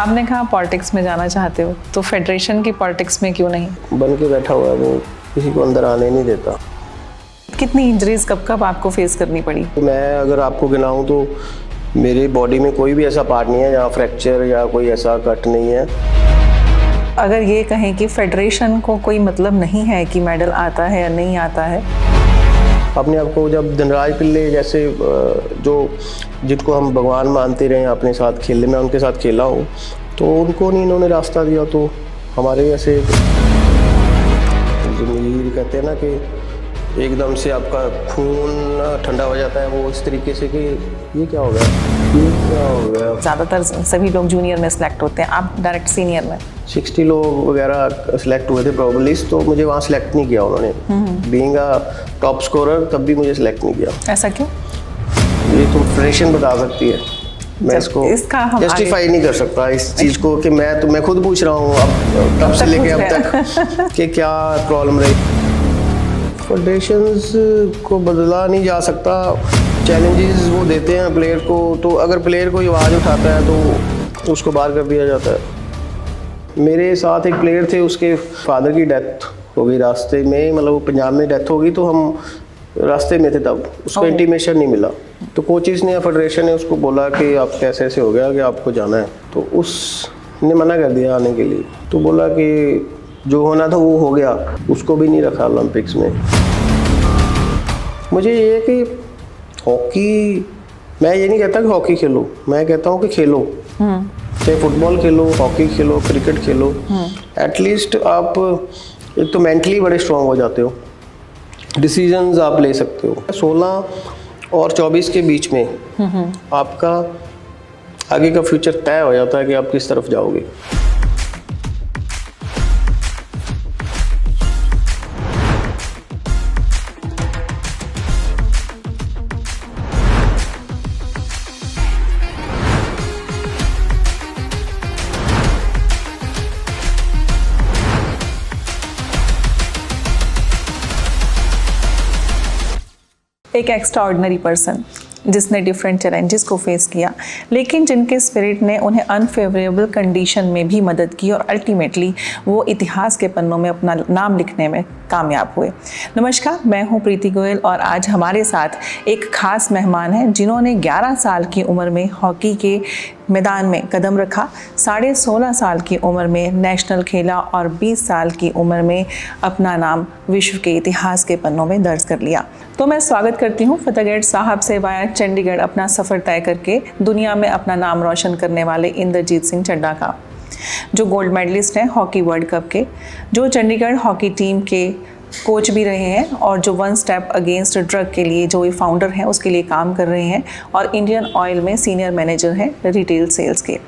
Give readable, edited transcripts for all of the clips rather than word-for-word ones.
आपने कहा पॉलिटिक्स में जाना चाहते हो, तो फेडरेशन की पॉलिटिक्स में क्यों नहीं? बन के बैठा हुआ है वो, किसी को अंदर आने नहीं देता। कितनी इंजरीज कब कब आपको फेस करनी पड़ी? मैं अगर आपको गिनाऊं तो मेरी बॉडी में कोई भी ऐसा पार्ट नहीं है जहाँ फ्रैक्चर या कोई ऐसा कट नहीं है। अगर ये कहें कि फेडरेशन को कोई मतलब नहीं है कि मेडल आता है या नहीं आता है, अपने आप को जब धनराज पिल्ले जैसे जो जिनको हम भगवान मानते रहे अपने साथ खेलने, मैं उनके साथ खेला हूँ, तो उनको नहीं इन्होंने रास्ता दिया, तो हमारे ऐसे जमीर कहते हैं ना कि एकदम से आपका खून ठंडा हो जाता है, वो इस तरीके से कि ये क्या हो गया, ये क्या हो गया। ज़्यादातर सभी लोग जूनियर में सेलेक्ट होते हैं, आप डायरेक्ट सीनियर में। 60 लोग वगैरह सेलेक्ट हुए थे प्रोबेबलिस्ट, तो मुझे वहाँ सेलेक्ट नहीं किया उन्होंने। बीइंग अ टॉप स्कोरर तब भी मुझे सेलेक्ट नहीं किया। ऐसा क्यों? ये तो फेडरेशन बता सकती है, मैं इसको जस्टिफाई नहीं कर सकता इस चीज़ को कि मैं खुद पूछ रहा हूँ अब तब से लेके अब तक कि क्या प्रॉब्लम रही। फेडरेशंस को बदला नहीं जा सकता, चैलेंजेस वो देते हैं प्लेयर को, तो अगर प्लेयर कोई आवाज़ उठाता है तो उसको बाहर कर दिया जाता है। मेरे साथ एक प्लेयर थे, उसके फादर की डेथ हो गई रास्ते में, मतलब वो पंजाब में डेथ हो गई, तो हम रास्ते में थे तब, उसको इंटीमेशन नहीं मिला, तो कोचेस ने या फेडरेशन ने उसको बोला कि आप कैसे ऐसे हो गया कि आपको जाना है, तो उसने मना कर दिया आने के लिए, तो बोला कि जो होना था वो हो गया, उसको भी नहीं रखा ओलंपिक्स में। मुझे ये कि हॉकी, मैं ये नहीं कहता कि हॉकी खेलो, मैं कहता हूँ कि खेलो, चाहे फुटबॉल खेलो, हॉकी खेलो, क्रिकेट खेलो, एटलीस्ट आप एक तो मेंटली बड़े स्ट्रांग हो जाते हो, डिसीजंस आप ले सकते हो। 16 और 24 के बीच में आपका आगे का फ्यूचर तय हो जाता है कि आप किस तरफ जाओगे। एक एक्स्ट्राऑर्डिनरी पर्सन जिसने डिफरेंट चैलेंजेस को फेस किया, लेकिन जिनके स्पिरिट ने उन्हें अनफेवरेबल कंडीशन में भी मदद की और अल्टीमेटली वो इतिहास के पन्नों में अपना नाम लिखने में कामयाब हुए। नमस्कार, मैं हूं प्रीति गोयल और आज हमारे साथ एक खास मेहमान हैं जिन्होंने 11 साल की उम्र में हॉकी के मैदान में कदम रखा, 16.5 साल की उम्र में नेशनल खेला और 20 साल की उम्र में अपना नाम विश्व के इतिहास के पन्नों में दर्ज कर लिया। तो मैं स्वागत करती हूँ फतेहगढ़ साहब से वाया चंडीगढ़ अपना सफ़र तय करके दुनिया में अपना नाम रोशन करने वाले इंद्रजीत सिंह चड्ढा का, जो गोल्ड मेडलिस्ट हैं हॉकी वर्ल्ड कप के, जो चंडीगढ़ हॉकी टीम के कोच भी रहे हैं और जो वन स्टेप अगेंस्ट ड्रग के लिए जो ये फाउंडर हैं उसके लिए काम कर रहे हैं, और इंडियन ऑयल में सीनियर मैनेजर हैं रिटेल सेल्स के।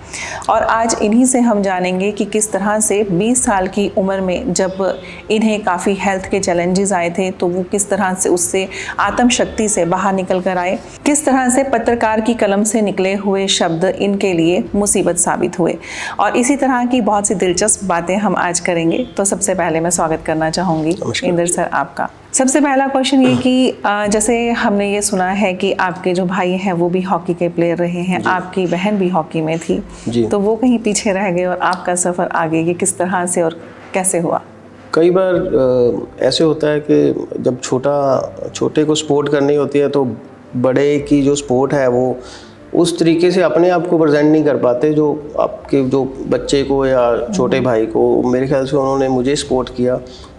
और आज इन्हीं से हम जानेंगे कि किस तरह से 20 साल की उम्र में जब इन्हें काफ़ी हेल्थ के चैलेंजेस आए थे तो वो किस तरह से उससे आत्मशक्ति से बाहर निकल कर आए, किस तरह से पत्रकार की कलम से निकले हुए शब्द इनके लिए मुसीबत साबित हुए, और इसी तरह की बहुत सी दिलचस्प बातें हम आज करेंगे। तो सबसे पहले मैं स्वागत करना चाहूँगी इंदर सर आपका। सबसे पहला क्वेश्चन ये कि जैसे हमने ये सुना है कि आपके जो भाई हैं वो भी हॉकी के प्लेयर रहे हैं, आपकी बहन भी हॉकी में थी, तो वो कहीं पीछे रह गए और आपका सफ़र आगे ये किस तरह से और कैसे हुआ? कई बार ऐसे होता है कि जब छोटे को सपोर्ट करनी होती है तो बड़े की जो सपोर्ट है वो उस तरीके से अपने आप को प्रेजेंट नहीं कर पाते जो आपके जो बच्चे को या छोटे भाई को। मेरे ख्याल से उन्होंने मुझे सपोर्ट किया,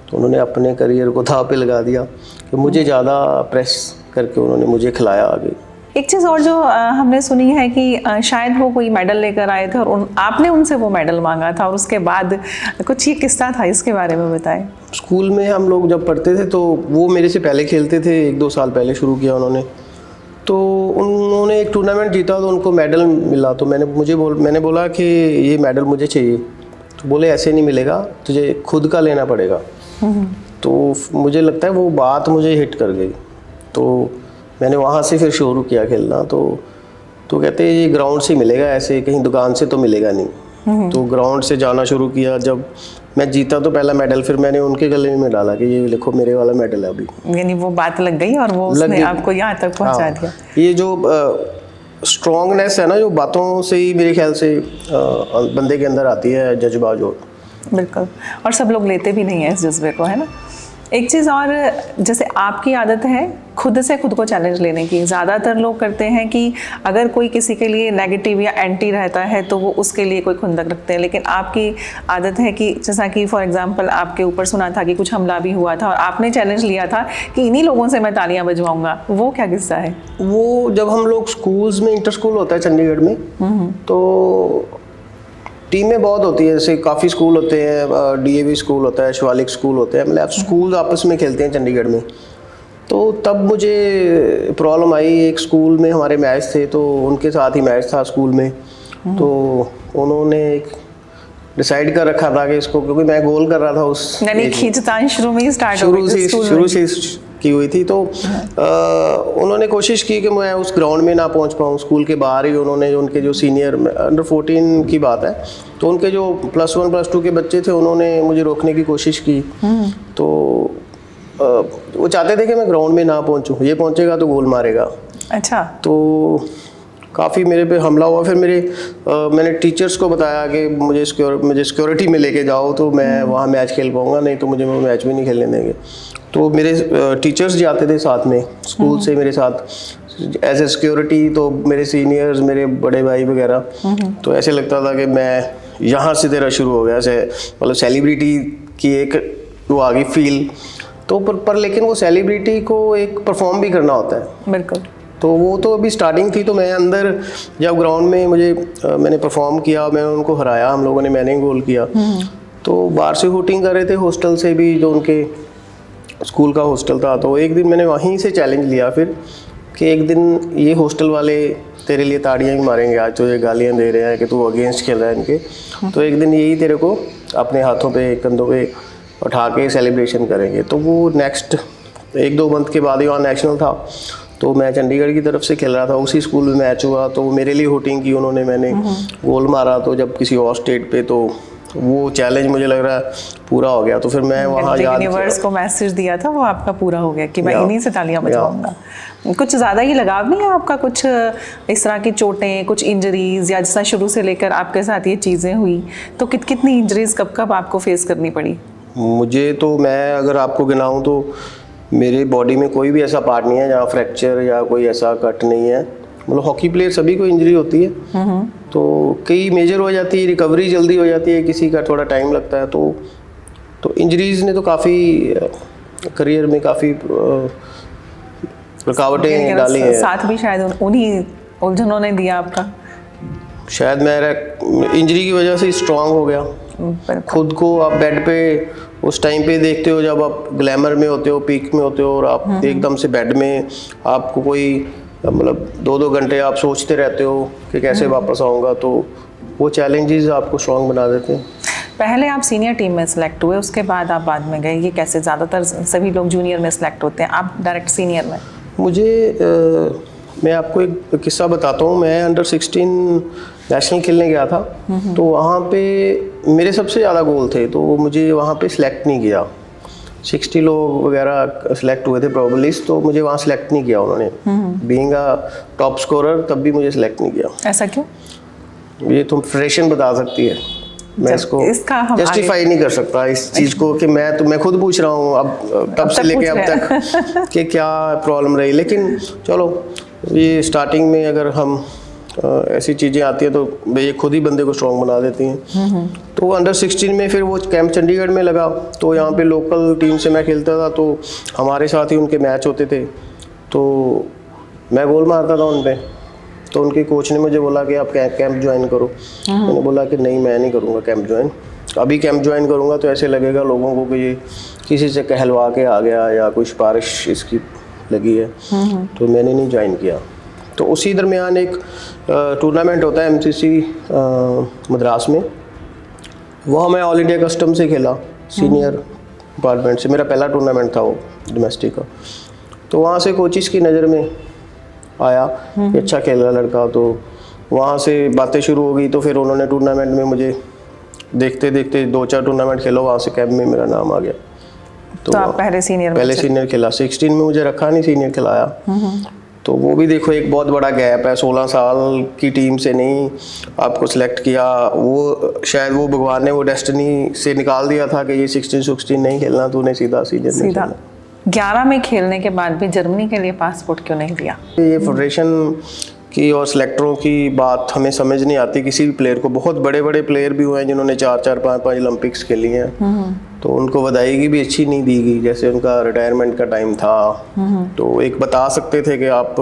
तो उन्होंने अपने करियर को दांव पे लगा दिया कि मुझे ज़्यादा प्रेस करके उन्होंने मुझे खिलाया आगे। एक चीज़ और जो हमने सुनी है कि शायद वो कोई मेडल लेकर आए थे और आपने उनसे वो मेडल मांगा था, और उसके बाद कुछ ये किस्सा था, इसके बारे में बताएं। स्कूल में हम लोग जब पढ़ते थे तो वो मेरे से पहले खेलते थे, 1-2 साल पहले शुरू किया उन्होंने, तो उन्होंने एक टूर्नामेंट जीता तो उनको मेडल मिला, तो मैंने बोला कि ये मेडल मुझे चाहिए, तो बोले ऐसे नहीं मिलेगा, तुझे खुद का लेना पड़ेगा। तो मुझे लगता है वो बात मुझे हिट कर गई, तो मैंने वहाँ से फिर शुरू किया खेलना। तो कहते ये ग्राउंड से मिलेगा, ऐसे कहीं दुकान से तो मिलेगा नहीं। तो ग्राउंड से जाना शुरू किया, जब मैं जीता तो पहला मेडल फिर मैंने उनके गले में डाला कि ये देखो मेरे वाला मेडल है अभी। यानी वो बात लग गई और वो उसने आपको यहाँ तक पहुँचा दिया। ये जो स्ट्रॉन्गनेस है ना, जो बातों से ही मेरे ख्याल से बंदे के अंदर आती है, जज्बा जो। बिल्कुल, और सब लोग लेते भी नहीं है इस जज्बे को, है ना। एक चीज़ और, जैसे आपकी आदत है खुद से खुद को चैलेंज लेने की। ज़्यादातर लोग करते हैं कि अगर कोई किसी के लिए नेगेटिव या एंटी रहता है तो वो उसके लिए कोई खुंदक रखते हैं, लेकिन आपकी आदत है कि जैसा कि फॉर एग्जांपल आपके ऊपर सुना था कि कुछ हमला भी हुआ था और आपने चैलेंज लिया था कि इन्हीं लोगों से मैं तालियां बजवाऊंगा। वो क्या किस्सा है? वो जब हम लोग स्कूल्स में, इंटर स्कूल होता है चंडीगढ़ में, तो टीमें बहुत होती है, जैसे काफ़ी स्कूल होते हैं, डीएवी स्कूल होता है, शिवालिक स्कूल होते हैं, मतलब स्कूल आपस में खेलते हैं चंडीगढ़ में। तो तब मुझे प्रॉब्लम आई, एक स्कूल में हमारे मैच थे, तो उनके साथ ही मैच था स्कूल में। तो उन्होंने एक डिसाइड कर रखा था कि इसको, क्योंकि मैं गोल कर रहा था उस, यानी खींचतान शुरू में ही स्टार्ट हो गई, शुरू से की हुई थी। तो उन्होंने कोशिश की कि मैं उस ग्राउंड में ना पहुंच पाऊँ, स्कूल के बाहर ही उन्होंने, उनके जो सीनियर, अंडर 14 की बात है, तो उनके जो +1 +2 के बच्चे थे, उन्होंने मुझे रोकने की कोशिश की। तो वो चाहते थे कि मैं ग्राउंड में ना पहुंचूं, ये पहुंचेगा तो गोल मारेगा। अच्छा। तो काफ़ी मेरे पे हमला हुआ। फिर मैंने टीचर्स को बताया कि मुझे सिक्योरिटी में लेके जाओ तो मैं वहाँ मैच खेल पाऊँगा, नहीं तो मुझे वो मैच भी नहीं खेलने देंगे। तो मेरे टीचर्स जाते थे साथ में स्कूल से मेरे साथ एज ए सिक्योरिटी, तो मेरे सीनियर्स, मेरे बड़े भाई वगैरह। तो ऐसे लगता था कि मैं यहाँ से तेरा शुरू हो गया, ऐसे मतलब सेलिब्रिटी की एक वो आ गई फील। तो पर लेकिन वो सेलिब्रिटी को एक परफॉर्म भी करना होता है। बिल्कुल। तो वो तो अभी स्टार्टिंग थी। तो मैं अंदर जब ग्राउंड में मैंने परफॉर्म किया, मैंने उनको हराया, हम लोगों ने, मैंने गोल किया। तो बाहर से हूटिंग कर रहे थे, हॉस्टल से भी, जो उनके स्कूल का हॉस्टल था। तो एक दिन मैंने वहीं से चैलेंज लिया फिर कि एक दिन ये हॉस्टल वाले तेरे लिए ताड़ियाँ भी मारेंगे, आज तो ये गालियाँ दे रहे हैं कि तू अगेंस्ट खेल रहा है इनके, तो एक दिन यही तेरे को अपने हाथों पे, कंधों पे उठा के सेलिब्रेशन करेंगे। तो वो नेक्स्ट 1-2 मंथ के बाद ही वहाँ नेशनल था, तो मैं चंडीगढ़ की तरफ से खेल रहा था, उसी स्कूल में मैच हुआ। तो मेरे लिए हूटिंग की उन्होंने, मैंने गोल मारा। तो जब किसी और स्टेट पे, तो वो चैलेंज मुझे लग रहा है पूरा हो गया। तो फिर मैं वहाँ यूनिवर्स को मैसेज दिया था, वो आपका पूरा हो गया कि मैं इन्हीं से तालियां बजवाऊंगा। कुछ ज़्यादा ही लगाव नहीं है आपका, कुछ इस तरह की चोटें, कुछ इंजरीज, या जैसा शुरू से लेकर आपके साथ ये चीज़ें हुई, तो कितनी इंजरीज कब कब आपको फेस करनी पड़ी? मुझे तो, मैं अगर आपको गिनाऊँ तो मेरे बॉडी में कोई भी ऐसा पार्ट नहीं है जहाँ फ्रैक्चर या कोई ऐसा कट नहीं है। मतलब हॉकी प्लेयर सभी को इंजरी होती है, तो कई मेजर हो जाती है, रिकवरी जल्दी हो जाती है, किसी का थोड़ा टाइम लगता है। तो इंजरीज ने तो काफ़ी करियर में काफ़ी रुकावटें डाली हैं। साथ भी शायद उन्हीं उलझनों ने दिया आपका। शायद मेरा इंजरी की वजह से स्ट्रांग हो गया खुद को। आप बेड पे उस टाइम पे देखते हो, जब आप ग्लैमर में होते हो, पीक में होते हो, और आप एकदम से बेड में, आपको कोई मतलब 2-2 घंटे आप सोचते रहते हो कि कैसे वापस आऊँगा। तो वो चैलेंजेस आपको स्ट्रांग बना देते हैं। पहले आप सीनियर टीम में सेलेक्ट हुए, उसके बाद आप बाद में गए, ये कैसे? ज़्यादातर सभी लोग जूनियर में सेलेक्ट होते हैं, आप डायरेक्ट सीनियर में। मैं आपको एक किस्सा बताता हूँ। मैं अंडर 16 नेशनल खेलने गया था, तो वहाँ पे मेरे सबसे ज़्यादा गोल थे, तो मुझे वहाँ पे सिलेक्ट नहीं किया। 60 लोग वगैरह सिलेक्ट हुए थे प्रोबेबलिस्ट, तो मुझे वहाँ सिलेक्ट नहीं किया उन्होंने। बीइंग अ टॉप स्कोरर, तब भी मुझे सिलेक्ट नहीं किया। ऐसा क्यों? ये तो फेडरेशन बता सकती है, मैं इसको जस्टिफाई नहीं कर सकता इस चीज़ को कि मैं खुद पूछ रहा हूँ अब तब से लेके अब तक कि क्या प्रॉब्लम रही। लेकिन चलो, ये स्टार्टिंग में अगर हम ऐसी चीज़ें आती हैं तो ये खुद ही बंदे को स्ट्रॉन्ग बना देती हैं। तो अंडर 16 में फिर वो कैंप चंडीगढ़ में लगा, तो यहाँ पे लोकल टीम से मैं खेलता था, तो हमारे साथ ही उनके मैच होते थे, तो मैं गोल मारता था उन पे। तो उनके कोच ने मुझे बोला कि आप कैंप ज्वाइन करो। मैंने बोला कि नहीं, मैं नहीं करूँगा कैंप ज्वाइन। अभी कैंप ज्वाइन करूँगा तो ऐसे लगेगा लोगों को कि ये किसी से कहलवा के आ गया या कोई सिफारिश इसकी लगी है। तो मैंने नहीं ज्वाइन किया। तो उसी दरमियान एक टूर्नामेंट होता है MCC मद्रास में, वह मैं ऑल इंडिया कस्टम से खेला, सीनियर डिपार्टमेंट से। मेरा पहला टूर्नामेंट था वो डोमेस्टिक का। तो वहाँ से कोचिस की नज़र में आया कि अच्छा खेल रहा लड़का, तो वहाँ से बातें शुरू हो गई। तो फिर उन्होंने टूर्नामेंट में मुझे देखते देखते 2-4 टूर्नामेंट खेलो, वहाँ से कैंप में मेरा नाम आ गया। तो आप पहले सीनियर खेला। 16 में मुझे रखा नहीं, सीनियर खिलाया। तो वो भी देखो एक बहुत बड़ा गैप है, 16 साल की टीम से नहीं आपको सिलेक्ट किया, वो शायद वो भगवान ने वो डेस्टिनी से निकाल दिया था कि ये 16 नहीं खेलना, तूने सीधा 11 में खेलने के बाद भी जर्मनी के लिए पासपोर्ट क्यों नहीं दिया? ये फेडरेशन की और सिलेक्टरों की बात हमें समझ नहीं आती किसी भी प्लेयर को। बहुत बड़े बड़े प्लेयर भी हुए हैं जिन्होंने 4-4, 5-5 ओलंपिक्स खेली हैं, तो उनको बधाई भी अच्छी नहीं दी गई, जैसे उनका रिटायरमेंट का टाइम था तो एक बता सकते थे कि आप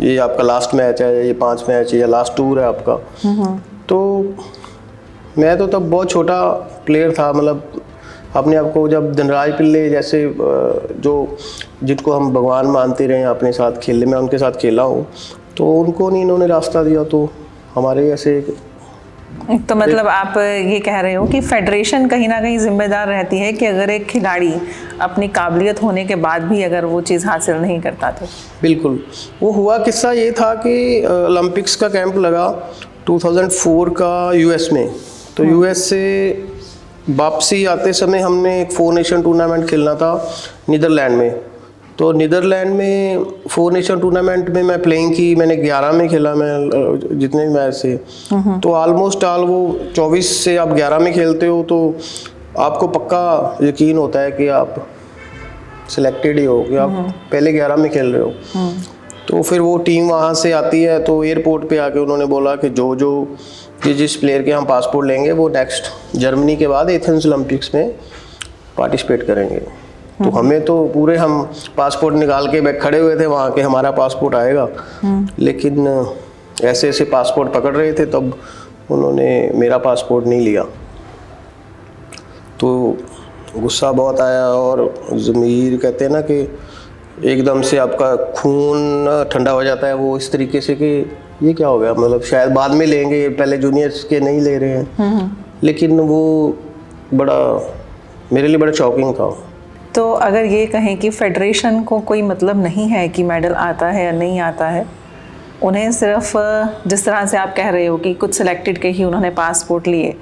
ये आपका लास्ट मैच है, ये 5 मैच है या लास्ट टूर है आपका। तो मैं तो तब बहुत छोटा प्लेयर था, मतलब अपने आप को जब धनराज पिल्ले जैसे जो जिनको हम भगवान मानते रहे अपने साथ खेले, मैं उनके साथ खेला हूँ, तो उनको नहीं इन्होंने रास्ता दिया, तो हमारे ऐसे। तो मतलब आप ये कह रहे हो कि फेडरेशन कहीं ना कहीं जिम्मेदार रहती है कि अगर एक खिलाड़ी अपनी काबिलियत होने के बाद भी अगर वो चीज़ हासिल नहीं करता तो? बिल्कुल। वो हुआ किस्सा ये था कि ओलंपिक्स का कैंप लगा 2004 का यूएस में, तो यूएस से वापसी आते समय हमने एक 4 नेशन टूर्नामेंट खेलना था नीदरलैंड में। तो नीदरलैंड में 4 नेशन टूर्नामेंट में मैं प्लेइंग की, मैंने 11 में खेला, मैं जितने भी मैच से, तो ऑलमोस्ट ऑल वो 24 से आप 11 में खेलते हो तो आपको पक्का यकीन होता है कि आप सिलेक्टेड ही हो, कि आप पहले 11 में खेल रहे हो। तो फिर वो टीम वहाँ से आती है, तो एयरपोर्ट पे आके उन्होंने बोला कि जो जिस प्लेयर के हम पासपोर्ट लेंगे वो नेक्स्ट जर्मनी के बाद एथेंस ओलंपिक्स में पार्टिसिपेट करेंगे। तो हमें तो पूरे हम पासपोर्ट निकाल के खड़े हुए थे वहाँ के, हमारा पासपोर्ट आएगा, लेकिन ऐसे ऐसे पासपोर्ट पकड़ रहे थे, तब उन्होंने मेरा पासपोर्ट नहीं लिया। तो गुस्सा बहुत आया और ज़मीर कहते हैं ना कि एकदम से आपका खून ठंडा हो जाता है, वो इस तरीके से कि ये क्या हो गया, मतलब शायद बाद में लेंगे, पहले जूनियर्स के नहीं ले रहे हैं। लेकिन वो बड़ा मेरे लिए बड़ा शॉकिंग था। तो अगर ये कहें कि फेडरेशन को कोई मतलब नहीं है कि मेडल आता है या नहीं आता है, उन्हें सिर्फ जिस तरह से आप कह रहे हो कि कुछ सिलेक्टेड के ही उन्होंने पासपोर्ट लिए,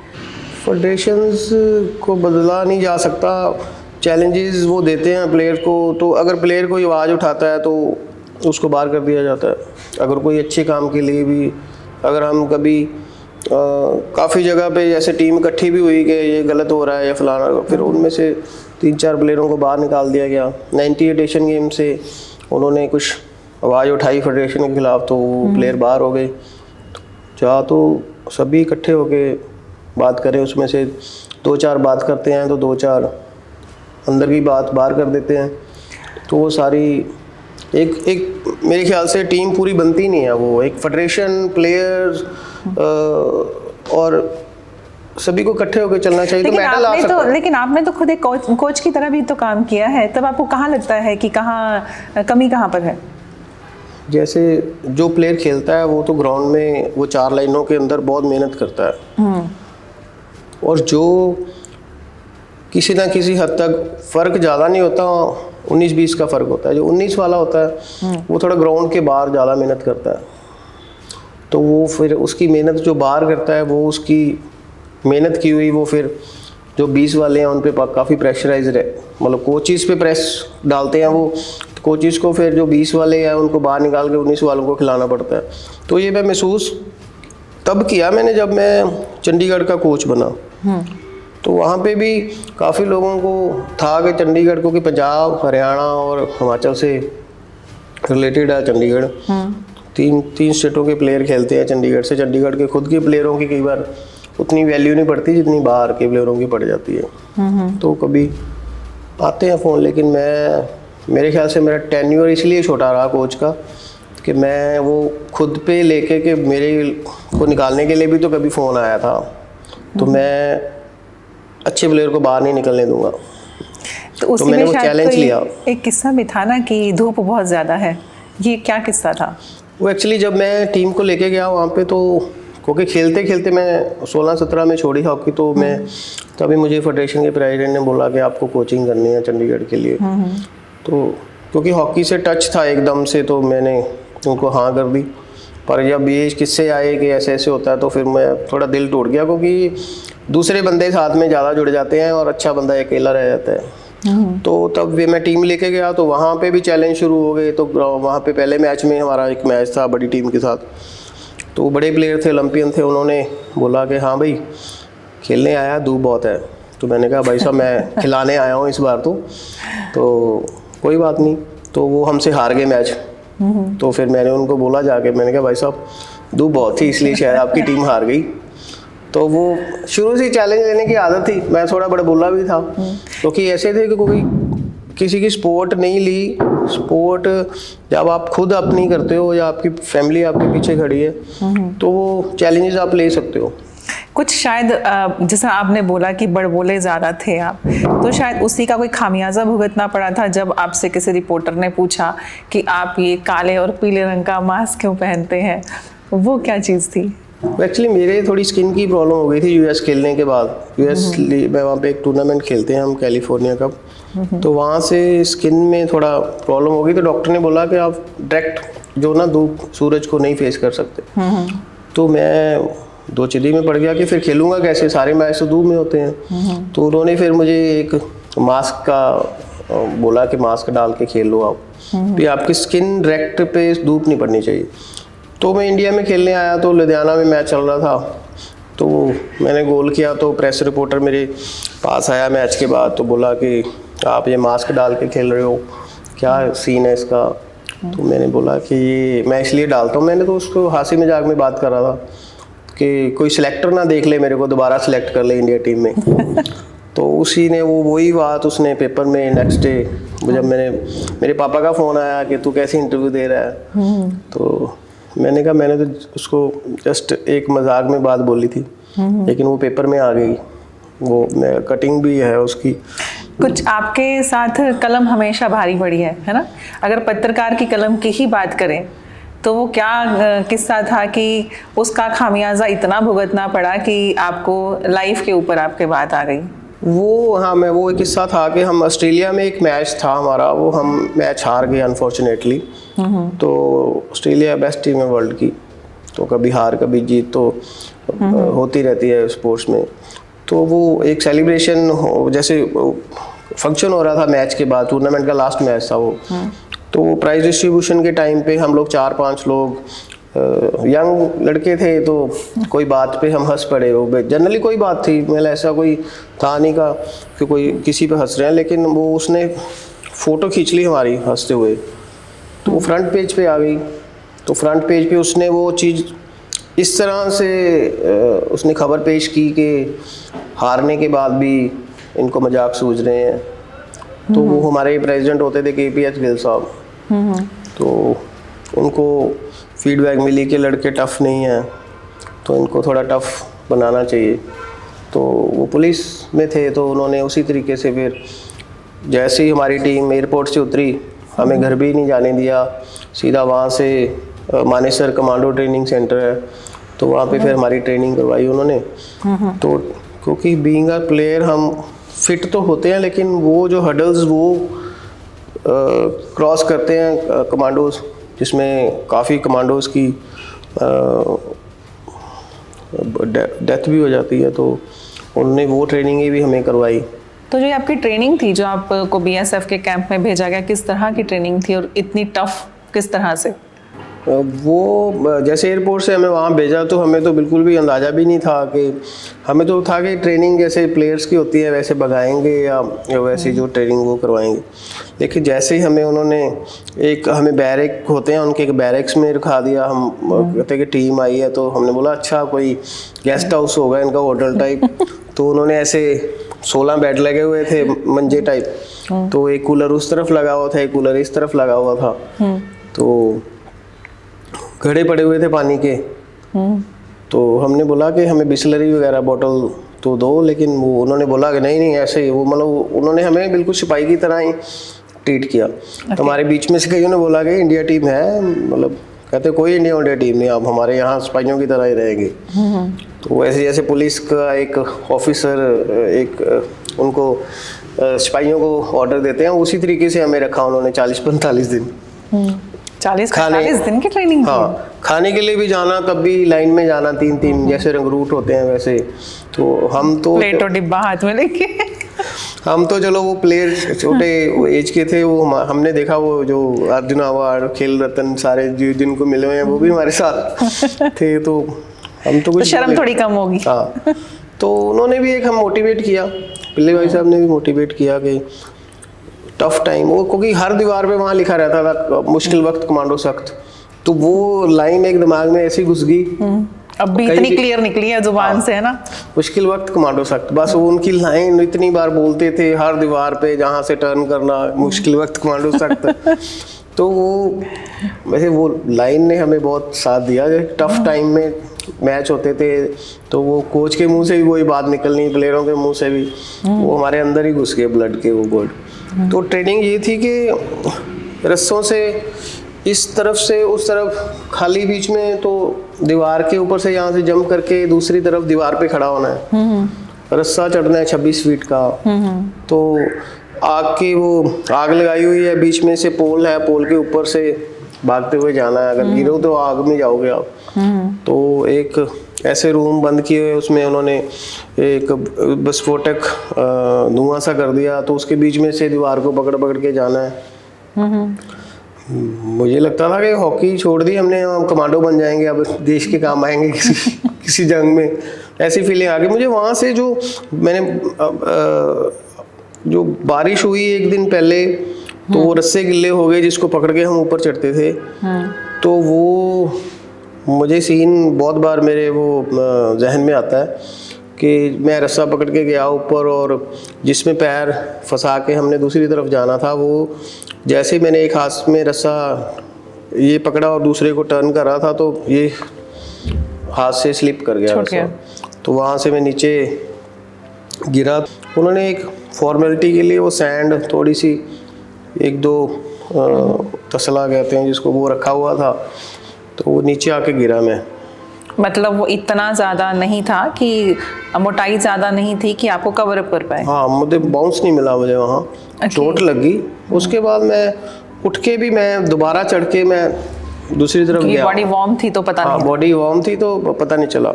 फेडरेशंस को बदला नहीं जा सकता, चैलेंजेस वो देते हैं प्लेयर को, तो अगर प्लेयर कोई आवाज़ उठाता है तो उसको बाहर कर दिया जाता है। अगर कोई अच्छे काम के लिए भी, अगर हम कभी काफ़ी जगह पे जैसे टीम इकट्ठी भी हुई कि ये गलत हो रहा है या फलाना, फिर उनमें से 3-4 प्लेयरों को बाहर निकाल दिया गया। 98 एशियन गेम से उन्होंने कुछ आवाज़ उठाई फेडरेशन के खिलाफ, तो वो प्लेयर बाहर हो गए। चाह तो सभी इकट्ठे होके बात करें, उसमें से 2-4 बात करते हैं तो 2-4 अंदर की बात बाहर कर देते हैं, तो वो सारी एक मेरे ख्याल से टीम पूरी बनती नहीं है। वो एक फेडरेशन, प्लेयर्स और सभी को इकट्ठे होकर चलना चाहिए, तो मेडल आ सकता है। लेकिन आपने तो खुद एक कोच की तरह भी तो काम किया है, तब आपको कहाँ लगता है कि कहाँ कमी कहाँ पर है? जैसे जो प्लेयर खेलता है वो तो ग्राउंड में वो 4 लाइनों के अंदर बहुत मेहनत करता है, और जो किसी ना किसी हद तक फ़र्क ज़्यादा नहीं होता, 19-20 का फ़र्क होता है। जो 19 वाला होता है वो थोड़ा ग्राउंड के बाहर ज़्यादा मेहनत करता है, तो वो फिर उसकी मेहनत जो बाहर करता है, वो उसकी मेहनत की हुई वो फिर जो 20 वाले हैं उन पे काफ़ी प्रेशराइज है, मतलब कोचिज़ पे प्रेस डालते हैं वो, तो कोचिज़ को फिर जो 20 वाले हैं उनको बाहर निकाल के 19 वालों को खिलाना पड़ता है। तो ये मैं महसूस तब किया मैंने जब मैं चंडीगढ़ का कोच बना, तो वहाँ पे भी काफ़ी लोगों को था कि चंडीगढ़ को कि पंजाब, हरियाणा और हिमाचल से रिलेटेड है चंडीगढ़, तीन स्टेटों के प्लेयर खेलते हैं चंडीगढ़ से। चंडीगढ़ के खुद के प्लेयरों की कई बार उतनी वैल्यू नहीं पड़ती जितनी बाहर के प्लेयरों की पड़ जाती है। तो कभी आते हैं फ़ोन, लेकिन मेरे ख्याल से मेरा टेन्योर इसलिए छोटा रहा कोच का कि मैं वो खुद पे लेके कि मेरे को निकालने के लिए भी तो कभी फ़ोन आया था, तो मैं अच्छे प्लेयर को बाहर नहीं निकलने दूंगा। तो मैंने वो चैलेंज लिया। एक किस्सा भी था ना कि धूप बहुत ज़्यादा है, ये क्या किस्सा था? वो एक्चुअली जब मैं टीम को लेके गया वहाँ पे, तो क्योंकि खेलते खेलते मैं 16-17 में छोड़ी हॉकी, तो मैं तभी मुझे फेडरेशन के प्रेसिडेंट ने बोला कि आपको कोचिंग करनी है चंडीगढ़ के लिए। तो क्योंकि हॉकी से टच था एकदम से, तो मैंने उनको हाँ कर दी। पर जब ये किस्से आए कि ऐसे ऐसे होता है, तो फिर मैं थोड़ा दिल टूट गया, क्योंकि दूसरे बंदे साथ में ज़्यादा जुड़ जाते हैं और अच्छा बंदा अकेला रह जाता है। तो तब मैं टीम लेके गया, तो वहाँ पे भी चैलेंज शुरू हो गए। तो वहाँ पे पहले मैच में हमारा एक मैच था बड़ी टीम के साथ, तो बड़े प्लेयर थे, ओलंपियन थे, उन्होंने बोला कि हाँ भाई खेलने आया, धूप बहुत है। तो मैंने कहा भाई साहब मैं खिलाने आया हूँ इस बार, तो कोई बात नहीं। तो वो हमसे हार गए मैच। तो फिर मैंने उनको बोला जाके, मैंने कहा भाई साहब धूप बहुत थी इसलिए शायद आपकी टीम हार गई। तो वो शुरू से चैलेंज लेने की आदत थी, मैं थोड़ा बड़ा बोला भी था, क्योंकि ऐसे थे कि कोई किसी की सपोर्ट नहीं ली। सपोर्ट जब आप खुद अपनी करते हो या आपकी फैमिली आपके पीछे खड़ी है, तो वो चैलेंजेस आप ले सकते हो। कुछ शायद जैसा आपने बोला कि बड़बोले ज़्यादा थे आप, तो शायद उसी का कोई खामियाजा भुगतना पड़ा था जब आपसे किसी रिपोर्टर ने पूछा कि आप ये काले और पीले रंग का मास्क क्यों पहनते हैं, वो क्या चीज़ थी? एक्चुअली मेरे थोड़ी स्किन की प्रॉब्लम हो गई थी यूएस खेलने के बाद। यूएस में वहाँ पे एक टूर्नामेंट खेलते हैं हम, कैलिफोर्निया कप, तो वहाँ से स्किन में थोड़ा प्रॉब्लम हो गई। तो डॉक्टर ने बोला कि आप डायरेक्ट जो ना धूप सूरज को नहीं फेस कर सकते। तो मैं दो चिदी में पड़ गया कि फिर खेलूंगा कैसे, सारे मैच तो धूप में होते हैं। तो उन्होंने फिर मुझे एक मास्क का बोला कि मास्क डाल के खेल लो आप, तो आपकी स्किन डायरेक्ट पे धूप नहीं पड़नी चाहिए। तो मैं इंडिया में खेलने आया, तो लुधियाना में मैच चल रहा था, तो मैंने गोल किया। तो प्रेस रिपोर्टर मेरे पास आया मैच के बाद, तो बोला कि आप ये मास्क डाल के खेल रहे हो, क्या सीन है इसका? तो मैंने बोला कि ये मैं इसलिए डालता हूँ। मैंने तो उसको हंसी मजाक में बात कर रहा था कि कोई सिलेक्टर ना देख ले मेरे को, दोबारा सिलेक्ट कर ले इंडिया टीम में। तो उसी ने वही बात उसने पेपर में नेक्स्ट डे, जब मेरे पापा का फ़ोन आया कि तू कैसे इंटरव्यू दे रहा है, तो मैंने कहा मैंने तो उसको जस्ट एक मजाक में बात बोली थी, लेकिन वो पेपर में आ गई, वो कटिंग भी है उसकी। कुछ आपके साथ कलम हमेशा भारी पड़ी है ना? अगर पत्रकार की कलम की ही बात करें तो वो क्या किस्सा था कि उसका खामियाजा इतना भुगतना पड़ा कि आपको लाइफ के ऊपर आपके बात आ गई? वो हाँ, वो एक किस्सा था कि हम ऑस्ट्रेलिया में एक मैच था हमारा, वो हम मैच हार गए अनफॉर्चुनेटली। तो ऑस्ट्रेलिया बेस्ट टीम है वर्ल्ड की, तो कभी हार कभी जीत तो होती रहती है स्पोर्ट्स में। तो वो एक सेलिब्रेशन जैसे फंक्शन हो रहा था मैच के बाद, टूर्नामेंट का लास्ट मैच था वो। तो प्राइज डिस्ट्रीब्यूशन के टाइम पे हम लोग 4-5 लोग यंग लड़के थे, तो कोई बात पे हम हंस पड़े। वो जनरली कोई बात थी, मतलब ऐसा कोई था नहीं का कि कोई किसी पे हंस रहे हैं, लेकिन वो उसने फ़ोटो खींच ली हमारी हंसते हुए, तो वो फ्रंट पेज पे आ गई। तो फ्रंट पेज पे उसने वो चीज़ इस तरह से उसने खबर पेश की कि हारने के बाद भी इनको मजाक सूझ रहे हैं। तो वो हमारे प्रेसिडेंट होते थे KPH गिल साहब, तो उनको फीडबैक मिली कि लड़के टफ़ नहीं हैं, तो इनको थोड़ा टफ़ बनाना चाहिए। तो वो पुलिस में थे, तो उन्होंने उसी तरीके से फिर जैसे ही हमारी टीम एयरपोर्ट से उतरी, हमें घर भी नहीं जाने दिया, सीधा वहाँ से मानेसर कमांडो ट्रेनिंग सेंटर है, तो वहाँ पे फिर हमारी ट्रेनिंग करवाई उन्होंने। तो क्योंकि बीइंग अ प्लेयर हम फिट तो होते हैं, लेकिन वो जो हडल्स वो क्रॉस करते हैं कमांडोज, जिसमें काफ़ी कमांडोज की डेथ भी हो जाती है, तो उन्होंने वो ट्रेनिंग भी हमें करवाई। तो जो आपकी ट्रेनिंग थी, जो आपको BSF के कैंप में भेजा गया, किस तरह की ट्रेनिंग थी और इतनी टफ किस तरह से? वो जैसे एयरपोर्ट से हमें वहाँ भेजा, तो हमें तो बिल्कुल भी अंदाज़ा भी नहीं था कि, हमें तो था कि ट्रेनिंग जैसे प्लेयर्स की होती है वैसे भगाएंगे या वैसे जो ट्रेनिंग वो करवाएंगे। लेकिन जैसे ही हमें उन्होंने हमें बैरक होते हैं उनके, एक बैरक्स में रखा दिया। हम कहते कि टीम आई है, तो हमने बोला अच्छा कोई गेस्ट हाउस होगा इनका, होटल टाइप। तो उन्होंने ऐसे 16 बेड लगे हुए थे मंजे टाइप, तो एक कूलर उस तरफ लगा हुआ था, एक कूलर इस तरफ लगा हुआ था, तो घड़े पड़े हुए थे पानी के। तो हमने बोला कि हमें बिस्लरी वगैरह बोतल तो दो, लेकिन वो उन्होंने बोला कि नहीं ऐसे ही, वो मतलब उन्होंने हमें बिल्कुल सिपाही की तरह ही ट्रीट किया। तो हमारे बीच में से कईयों ने बोला कि इंडिया टीम है, मतलब कहते कोई इंडिया टीम नहीं, आप हमारे यहाँ सिपाहियों की तरह ही रहेंगे। तो वैसे जैसे पुलिस का एक ऑफिसर एक उनको सिपाहियों को ऑर्डर देते हैं, उसी तरीके से हमें रखा उन्होंने 40-45 दिन। 40-45 दिन की ट्रेनिंग? हाँ, खाने के लिए भी जाना, तब भी लाइन में जाना 3-3 जैसे रंगरूट होते हैं वैसे। तो हम तो प्लेट और डिब्बा हाथ में लेके हम तो चलो वो प्लेयर छोटे एज के थे, वो हमने देखा वो जो अर्जुन अवार्ड, खेल रत्न सारे जिनको मिले हुए हैं वो भी हमारे साथ थे, तो हम तो कुछ शर्म थोड़ी कम होगी। हाँ, तो उन्होंने भी एक हम मोटिवेट किया, पिल्ले भाई साहब ने भी मोटिवेट किया कि टफ टाइम वो, क्योंकि हर दीवार पे वहाँ लिखा रहता था मुश्किल वक्त कमांडो सख्त, तो वो लाइन एक दिमाग में ऐसी घुस गई, अब भी इतनी क्लियर निकली है जुबान से, है ना, मुश्किल वक्त कमांडो सख्त, बस वो उनकी लाइन इतनी बार बोलते थे हर दीवार पे जहाँ से टर्न करना, मुश्किल वक्त कमांडो सख्त। तो वो वैसे वो लाइन ने हमें बहुत साथ दिया। टफ टाइम में मैच होते थे तो वो कोच के मुंह से भी वही बात निकलनी, प्लेयरों के मुंह से भी, वो हमारे अंदर ही घुस गए ब्लड के वो वर्ड। तो ट्रेनिंग ये थी कि रस्सों से इस तरफ से उस तरफ खाली बीच में, तो दीवार के ऊपर से यहाँ से जंप करके दूसरी तरफ दीवार पे खड़ा होना है, रस्सा चढ़ना है 26 फीट का, तो आग की वो आग लगाई हुई है, बीच में से पोल है, पोल के ऊपर से भागते हुए जाना है, अगर गिरो तो आग में जाओगे आप। तो एक ऐसे रूम बंद किए हुए, उसमें उन्होंने एक विस्फोटक धुआं सा कर दिया, तो उसके बीच में से दीवार को पकड़ पकड़ के जाना है। मुझे लगता था कि हॉकी छोड़ दी हमने, हम कमांडो बन जाएंगे, अब देश के काम आएंगे किसी जंग में, ऐसी फीलिंग आ गई मुझे। वहाँ से जो मैंने जो बारिश हुई एक दिन पहले, तो वो रस्से गिल्ले हो गए जिसको पकड़ के हम ऊपर चढ़ते थे, तो वो मुझे सीन बहुत बार मेरे वो जहन में आता है कि मैं रस्सा पकड़ के गया ऊपर, और जिसमें पैर फंसा के हमने दूसरी तरफ जाना था, वो जैसे ही मैंने एक हाथ में रस्सा ये पकड़ा और दूसरे को टर्न कर रहा था, तो ये हाथ से स्लिप कर गया, तो वहाँ से मैं नीचे गिरा। उन्होंने एक फॉर्मेलिटी के लिए वो सैंड थोड़ी सी एक दो तसला कहते हैं जिसको, वो रखा हुआ था, तो वो नीचे आके गिरा मैं। मतलब वो इतना ज़्यादा नहीं था कि मोटाई ज़्यादा नहीं थी कि आपको कवर अप कर पाए? हाँ, मुझे बाउंस नहीं मिला, मुझे वहाँ चोट लगी। उसके बाद मैं उठ के भी मैं दोबारा चढ़ के मैं दूसरी तरफ गया। बॉडी वार्म थी तो पता नहीं, बॉडी वार्म थी तो पता नहीं चला।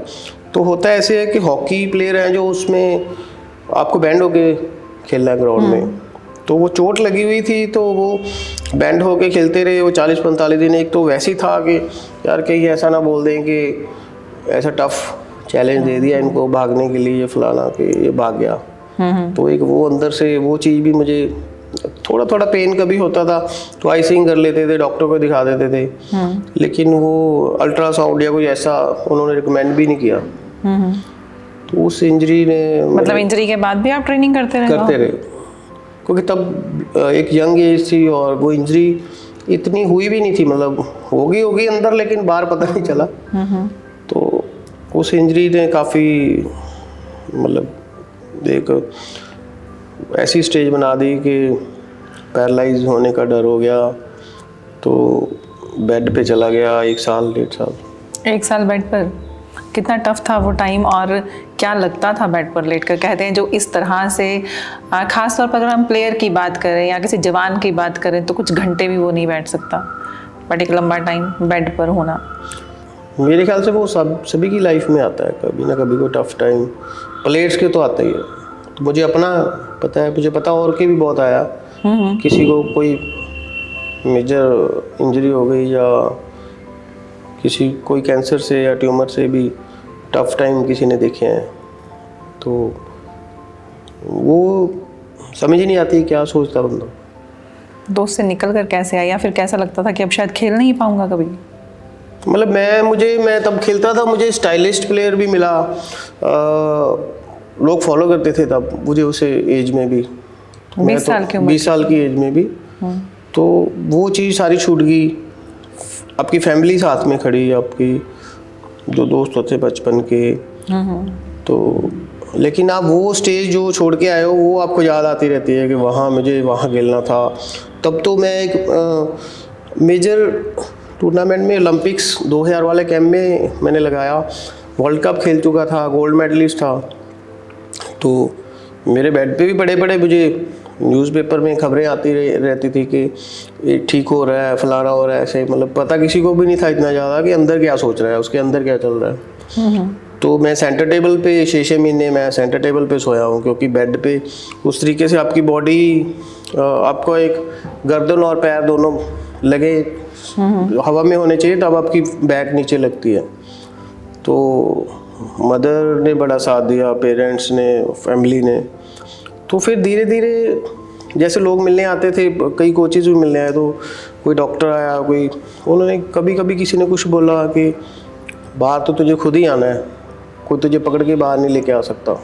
तो होता ऐसे है कि हॉकी प्लेयर हैं जो उसमें आपको बैंड होके खेलना है ग्राउंड में, तो वो चोट लगी हुई थी, तो वो बैंड होके खेलते रहे वो 40-45 दिन। एक तो वैसे ही था कि यार कहीं ऐसा ना बोल दें कि ऐसा टफ चैलेंज दे दिया इनको भागने के लिए, ये फलाना कि ये भाग गया। तो एक वो अंदर से वो चीज़ भी मुझे थोड़ा थोड़ा पेन कभी होता था, तो आइसिंग कर लेते थे, डॉक्टर को दिखा देते थे, लेकिन वो अल्ट्रासाउंड या कुछ ऐसा उन्होंने रिकमेंड भी नहीं किया। तो उस इंजरी ने, मतलब इंजरी के बाद भी आप ट्रेनिंग करते रहे? क्योंकि तब एक यंग एज थी और वो इंजरी इतनी हुई भी नहीं थी, मतलब होगी अंदर लेकिन बाहर पता नहीं चला। तो उस इंजरी ने काफ़ी मतलब एक ऐसी स्टेज बना दी कि पैरालाइज होने का डर हो गया, तो बेड पे चला गया 1 साल 1.5 साल। 1 साल बेड पर? कितना टफ था वो टाइम, और क्या लगता था बेड पर लेटकर? कहते हैं जो इस तरह से, खास तौर पर अगर हम प्लेयर की बात करें या किसी जवान की बात करें, तो कुछ घंटे भी वो नहीं बैठ सकता, बट एक लंबा टाइम बेड पर होना। मेरे ख्याल से वो सभी की लाइफ में आता है, कभी ना कभी कोई टफ टाइम, प्लेयर्स के तो आता ही है। तो मुझे अपना पता है, मुझे पता और के भी बहुत आया, किसी को कोई मेजर इंजरी हो गई या किसी कोई कैंसर से या ट्यूमर से भी टफ टाइम किसी ने देखे हैं, तो वो समझ ही नहीं आती क्या सोचता बंदा। दोस्त से निकल कर कैसे आया, या फिर कैसा लगता था कि अब शायद खेल नहीं पाऊंगा कभी? मतलब मैं तब खेलता था, मुझे स्टाइलिस्ट प्लेयर भी मिला, लोग फॉलो करते थे तब मुझे उस एज में भी, 20 साल की उम्र, 20 साल की एज में भी। तो वो चीज़ सारी छूट गई। आपकी फैमिली साथ में खड़ी, आपकी जो दोस्त होते बचपन के, तो लेकिन आप वो स्टेज जो छोड़ के आए हो वो आपको याद आती रहती है कि वहाँ मुझे वहाँ खेलना था। तब तो मैं एक मेजर टूर्नामेंट में ओलंपिक्स 2000 वाले कैंप में मैंने लगाया, वर्ल्ड कप खेल चुका था, गोल्ड मेडलिस्ट था। तो मेरे बेड पे भी बड़े मुझे न्यूज़पेपर में खबरें आती रहती थी कि ये ठीक हो रहा है, फलाना हो रहा है, ऐसे मतलब पता किसी को भी नहीं था इतना ज़्यादा कि अंदर क्या सोच रहा है, उसके अंदर क्या चल रहा है। तो मैं सेंटर टेबल पे 6 महीने मैं सेंटर टेबल पे सोया हूँ, क्योंकि बेड पे उस तरीके से आपकी बॉडी, आपको एक गर्दन और पैर दोनों लगे हवा में होने चाहिए, तब आपकी बैक नीचे लगती है। तो मदर ने बड़ा साथ दिया, पेरेंट्स ने, फैमिली ने। तो फिर धीरे धीरे जैसे लोग मिलने आते थे, कई कोचेज़ भी मिलने आए, तो कोई डॉक्टर आया, कोई, उन्होंने कभी कभी किसी ने कुछ बोला कि बाहर तो तुझे खुद ही आना है, कोई तुझे पकड़ के बाहर नहीं लेके आ सकता।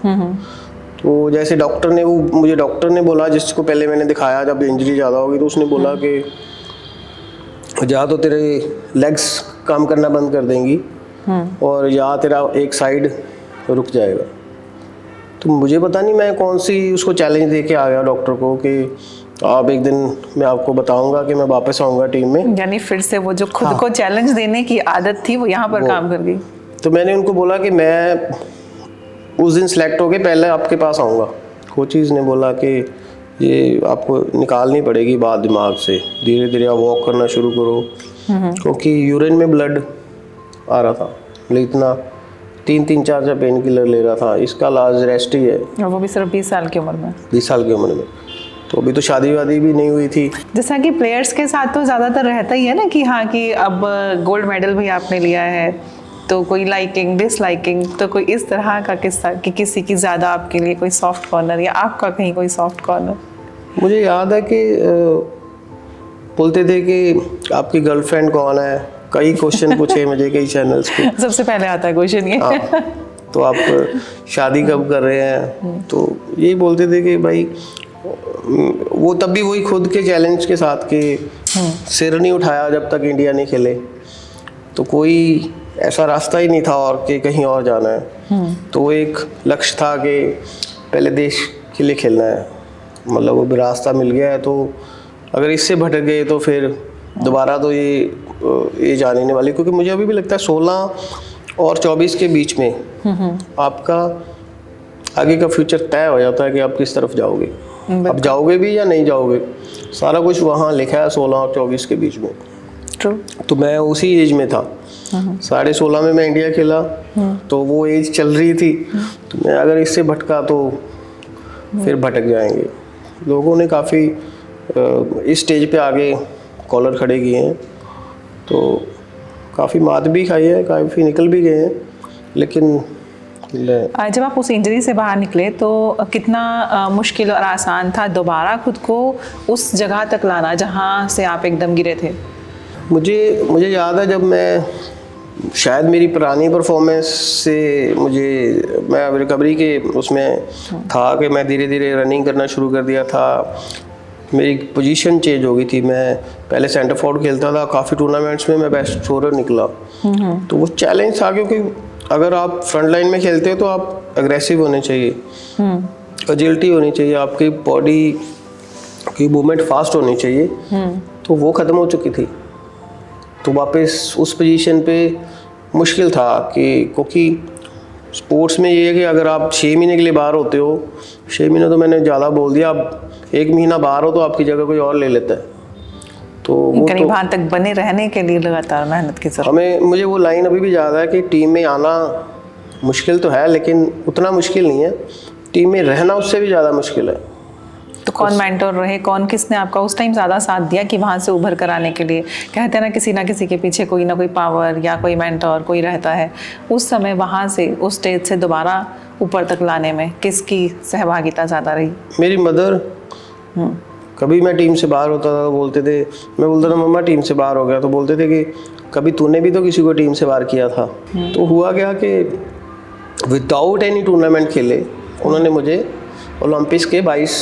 तो जैसे डॉक्टर ने, वो मुझे डॉक्टर ने बोला, जिसको पहले मैंने दिखाया, जब इंजरी ज़्यादा होगी तो उसने बोला कि या तो तेरे लेग्स काम करना बंद कर देंगी और या तेरा एक साइड रुक जाएगा। तो मुझे पता नहीं मैं कौन सी उसको चैलेंज दे के आ गया डॉक्टर को कि आप एक दिन मैं आपको बताऊंगा कि मैं वापस आऊँगा टीम में। यानी फिर से वो जो खुद को चैलेंज देने की आदत थी वो यहाँ पर काम कर गई। तो मैंने उनको बोला कि मैं उस दिन सेलेक्ट होके पहले आपके पास आऊँगा। कोचेज़ ने बोला कि ये आपको निकालनी पड़ेगी बात दिमाग से, धीरे धीरे आप वॉक करना शुरू करो, क्योंकि यूरिन में ब्लड आ रहा था, लेकिन इतना 3-4 पेन किलर ले रहा था। इसका इलाज रेस्ट ही है, और वो भी सिर्फ 20 साल की उम्र में। 20 साल की उम्र में। तो अभी तो शादी वादी भी नहीं हुई थी। जैसा कि प्लेयर्स के साथ तो ज़्यादातर रहता ही है ना कि हाँ, कि अब गोल्ड मेडल भी आपने लिया है, तो कोई लाइकिंग डिसलाइकिंग, तो कोई इस तरह का किस्सा कि किसी की ज़्यादा आपके लिए कोई सॉफ्ट कॉर्नर, या आपका कहीं कोई सॉफ्ट कॉर्नर? मुझे याद है कि बोलते थे कि आपकी गर्लफ्रेंड कौन है, कई क्वेश्चन पूछे मुझे कई चैनल्स पे। सबसे पहले आता है क्वेश्चन ये। तो आप शादी कब कर रहे हैं? तो यही बोलते थे कि भाई, वो तब भी वही खुद के चैलेंज के साथ कि सिर नहीं उठाया जब तक इंडिया नहीं खेले, तो कोई ऐसा रास्ता ही नहीं था और कि कहीं और जाना है। तो एक लक्ष्य था कि पहले देश के लिए खेलना है, मतलब वो भी रास्ता मिल गया है। तो अगर इससे भटक गए तो फिर दोबारा तो ये जाने नहीं वाली, क्योंकि मुझे अभी भी लगता है 16 और 24 के बीच में आपका आगे का फ्यूचर तय हो जाता है कि आप किस तरफ जाओगे, अब जाओगे भी या नहीं जाओगे, सारा कुछ वहाँ लिखा है 16 और 24 के बीच में। True. तो मैं उसी एज में था, 16.5 में मैं इंडिया खेला, तो वो एज चल रही थी। तो मैं अगर इससे भटका तो फिर भटक जाएंगे। लोगों ने काफ़ी इस स्टेज पे आगे कॉलर खड़े किए हैं, तो काफ़ी मात भी खाई है, काफ़ी निकल भी गए हैं, लेकिन जब आप उस इंजरी से बाहर निकले तो कितना मुश्किल और आसान था दोबारा खुद को उस जगह तक लाना जहाँ से आप एकदम गिरे थे? मुझे याद है, जब मैं, शायद मेरी पुरानी परफॉर्मेंस से मैं रिकवरी के उसमें था कि मैं धीरे धीरे रनिंग करना शुरू कर दिया था। मेरी पोजीशन चेंज हो गई थी, मैं पहले सेंटर फॉरवर्ड खेलता था, काफ़ी टूर्नामेंट्स में मैं बेस्ट स्कोरर निकला। तो वो चैलेंज था, क्योंकि अगर आप फ्रंट लाइन में खेलते हो तो आप अग्रेसिव होने चाहिए, एजिलिटी होनी चाहिए, आपकी बॉडी की मूवमेंट फास्ट होनी चाहिए। तो वो ख़त्म हो चुकी थी, तो वापस उस पोजीशन पे मुश्किल था क्योंकि स्पोर्ट्स में ये है कि अगर आप 6 महीने के लिए बाहर होते हो, 6 महीने तो मैंने ज़्यादा बोल दिया, आप 1 महीना बाहर हो तो आपकी जगह कोई और ले लेता है। तो वो करीब वहाँ तक बने रहने के लिए लगातार मेहनत की जरूरत। मुझे वो लाइन अभी भी याद है कि टीम में आना मुश्किल तो है, लेकिन उतना मुश्किल नहीं है, टीम में रहना उससे भी ज़्यादा मुश्किल है। तो कौन मेंटर रहे, किसने आपका उस टाइम ज़्यादा साथ दिया कि वहाँ से उभर कर आने के लिए? कहते हैं ना किसी के पीछे कोई ना कोई पावर या कोई मेंटर कोई रहता है। उस समय वहाँ से उस स्टेज से दोबारा ऊपर तक लाने में किसकी सहभागिता ज़्यादा रही? मेरी मदर। कभी मैं टीम से बाहर होता था तो बोलते थे, मैं बोलता था मम्मा टीम से बाहर हो गया, तो बोलते थे कि कभी तूने भी तो किसी को टीम से बाहर किया था। तो हुआ क्या कि विदाउट एनी टूर्नामेंट खेले उन्होंने मुझे ओलंपिक्स के 22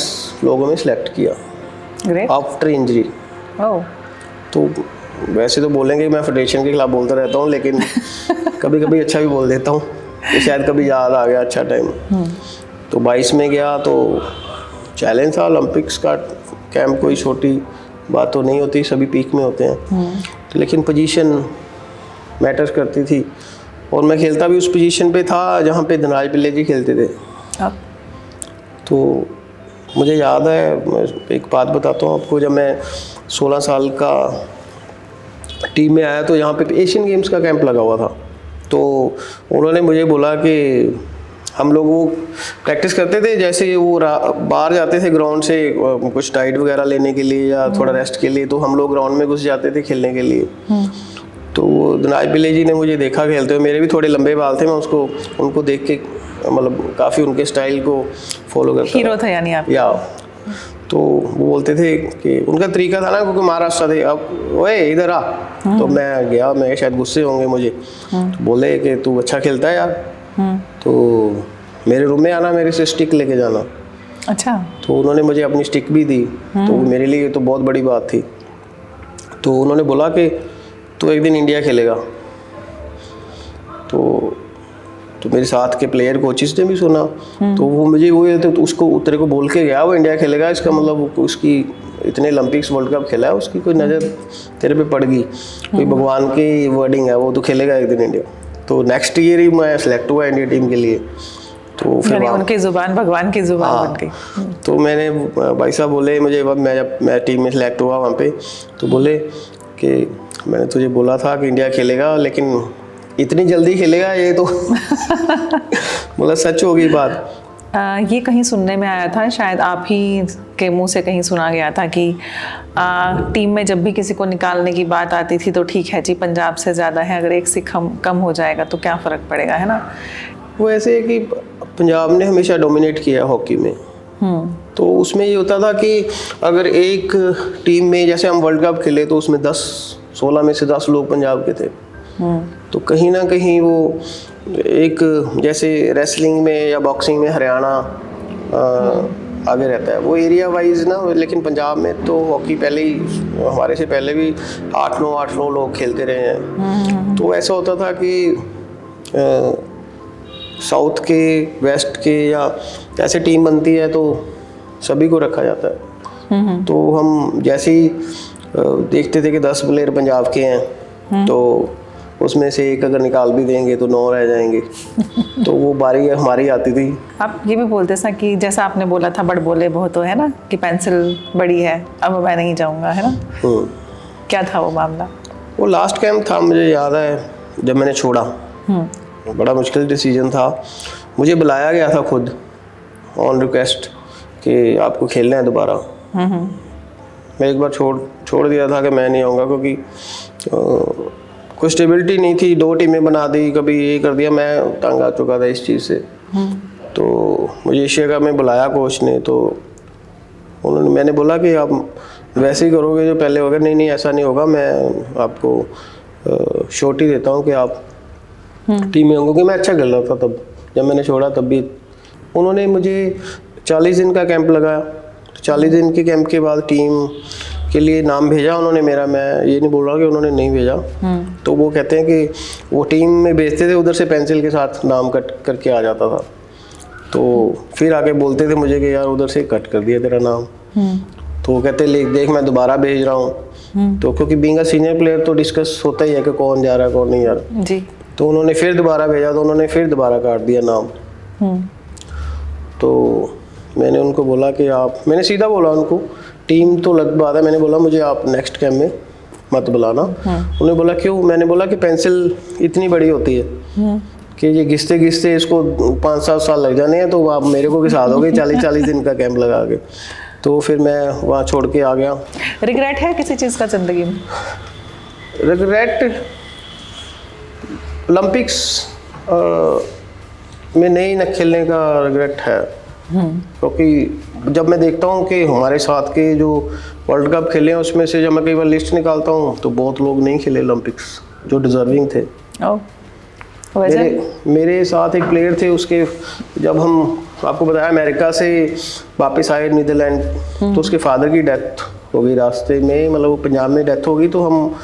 लोगों में सिलेक्ट किया आफ्टर इंजरी। तो वैसे तो बोलेंगे मैं फेडरेशन के खिलाफ बोलता रहता हूँ, लेकिन कभी कभी अच्छा भी बोल देता हूँ, तो शायद कभी याद आ गया अच्छा टाइम। तो 22 में गया, तो चैलेंज था ओलंपिक्स का कैंप, कोई छोटी बात तो नहीं होती, सभी पीक में होते हैं। तो लेकिन पोजीशन मैटर्स करती थी, और मैं खेलता भी उस पोजीशन पे था जहाँ पे धनराज पिल्ले जी खेलते थे। तो मुझे याद है, मैं एक बात बताता हूँ आपको, जब मैं 16 साल का टीम में आया तो यहाँ पे एशियन गेम्स का कैंप लगा हुआ था, तो उन्होंने मुझे बोला कि हम लोग वो प्रैक्टिस करते थे, जैसे वो बाहर जाते थे ग्राउंड से कुछ डाइट वगैरह लेने के लिए या थोड़ा रेस्ट के लिए, तो हम लोग ग्राउंड में घुस जाते थे खेलने के लिए। तो धनाज पिल्ले जी ने मुझे देखा खेलते हुए, मेरे भी थोड़े लंबे बाल थे, मैं उनको देख के मतलब काफ़ी उनके स्टाइल को फॉलो करता। हीरो था यानी आप? या तो वो बोलते थे कि उनका तरीका था ना, क्योंकि महाराष्ट्र थे, अब ओए इधर आ। तो मैं गया, मैं शायद गुस्से होंगे मुझे, तो बोले कि तू अच्छा खेलता है यार, तो मेरे रूम में आना, मेरे से स्टिक लेके जाना। अच्छा। तो उन्होंने मुझे अपनी स्टिक भी दी, तो मेरे लिए तो बहुत बड़ी बात थी। तो उन्होंने बोला कि तू एक दिन इंडिया खेलेगा। तो मेरे साथ के प्लेयर कोचेस ने भी सुना, तो वो मुझे वो तो उसको तेरे को बोल के गया वो इंडिया खेलेगा, इसका मतलब उसकी इतने ओलंपिक्स वर्ल्ड कप खेला है, उसकी कोई नज़र तेरे पे पड़ गई, कोई भगवान की वर्डिंग है, वो तो खेलेगा एक दिन इंडिया। तो नेक्स्ट ईयर ही मैं सेलेक्ट हुआ इंडिया टीम के लिए। तो फिर उनकी जुबान भगवान की जुबान बन गई। तो मैंने भाई साहब बोले मुझे, जब मैं टीम में सेलेक्ट हुआ वहाँ पे, तो बोले कि मैंने तुझे बोला था कि इंडिया खेलेगा, लेकिन इतनी जल्दी खेलेगा ये तो बोला सच होगी बात। ये कहीं सुनने में आया था, शायद आप ही के मुंह से कहीं सुना गया था कि टीम में जब भी किसी को निकालने की बात आती थी तो ठीक है जी पंजाब से ज़्यादा है, अगर एक से कम हो जाएगा तो क्या फ़र्क पड़ेगा, है ना? वो ऐसे है कि पंजाब ने हमेशा डोमिनेट किया हॉकी में। तो उसमें ये होता था कि अगर एक टीम में, जैसे हम वर्ल्ड कप खेले तो उसमें 16 में से 10 लोग पंजाब के थे। तो कहीं ना कहीं वो एक, जैसे रेसलिंग में या बॉक्सिंग में हरियाणा आगे रहता है, वो एरिया वाइज ना, लेकिन पंजाब में तो हॉकी पहले ही, हमारे से पहले भी 8-9 लोग खेलते रहे हैं। तो ऐसा होता था कि साउथ के, वेस्ट के या ऐसे टीम बनती है तो सभी को रखा जाता है। तो हम जैसे ही देखते थे कि 10 प्लेयर पंजाब के हैं, तो उसमें से एक अगर निकाल भी देंगे तो 9 रह जाएंगे। तो वो बारी हमारी आती थी। आप ये भी बोलते थे कि जैसा आपने बोला था, बड़ बोले बहुत हो, है ना, कि पेंसिल बड़ी है, अब मैं नहीं जाऊंगा, है ना? क्या था वो मामला? वो लास्ट कैंप था, मुझे याद है, जब मैंने छोड़ा, बड़ा मुश्किल डिसीजन था। मुझे बुलाया गया था खुद ऑन रिक्वेस्ट कि आपको खेलना है दोबारा। मैं एक बार छोड़ दिया था कि मैं नहीं आऊँगा, क्योंकि कोई स्टेबिलिटी नहीं थी, 2 टीमें बना दी, कभी ये कर दिया, मैं तंग आ चुका था इस चीज़ से। तो मुझे एशिया कप में बुलाया कोच ने, तो मैंने बोला कि आप वैसे ही करोगे जो पहले होगा। नहीं ऐसा नहीं होगा, मैं आपको शॉट ही देता हूँ कि आप टीम में होंगे। मैं अच्छा खेल रहा था तब, जब मैंने छोड़ा तब भी। उन्होंने मुझे 40 दिन का कैंप लगाया, 40 दिन के कैंप के बाद टीम के लिए नाम भेजा उन्होंने मेरा। मैं ये नहीं बोल रहा कि उन्होंने नहीं भेजा। तो वो कहते हैं कि वो टीम में भेजते थे, उधर से पेंसिल के साथ नाम कट करके आ जाता था। तो फिर आके बोलते थे मुझे कि यार उधर से कट कर दिया तेरा नाम। तो वो कहते देख मैं दोबारा भेज रहा हूँ। तो क्योंकि बीइंग अ सीनियर प्लेयर तो डिस्कस होता ही है कि कौन जा रहा है कौन नहीं जा रहा जी। तो उन्होंने फिर दोबारा भेजा, तो उन्होंने फिर दोबारा काट दिया नाम। तो मैंने उनको बोला कि मैंने सीधा बोला उनको, टीम तो लग बात है, मैंने बोला मुझे आप नेक्स्ट कैंप में मत बुलाना। उन्होंने बोला क्यों? मैंने बोला कि पेंसिल इतनी बड़ी होती है कि ये घिसते घिसते इसको 5-7 साल लग जाने हैं, तो आप मेरे को घिसा दोगे 40 दिन का कैंप लगा के। तो फिर मैं वहाँ छोड़ के आ गया। रिग्रेट है किसी चीज़ का ज़िंदगी में? रिग्रेट ओलंपिक्स में नहीं न खेलने का रिग्रेट है, क्योंकि जब मैं देखता हूँ कि हमारे साथ के जो वर्ल्ड कप खेले हैं उसमें से जब मैं कई बार लिस्ट निकालता हूँ तो बहुत लोग नहीं खेले ओलंपिक्स जो डिजर्विंग थे। मेरे साथ एक प्लेयर थे, उसके जब हम आपको बताया अमेरिका से वापस आए नीदरलैंड, तो उसके फादर की डेथ हो गई रास्ते में, मतलब वो पंजाब में डेथ हो गई, तो हम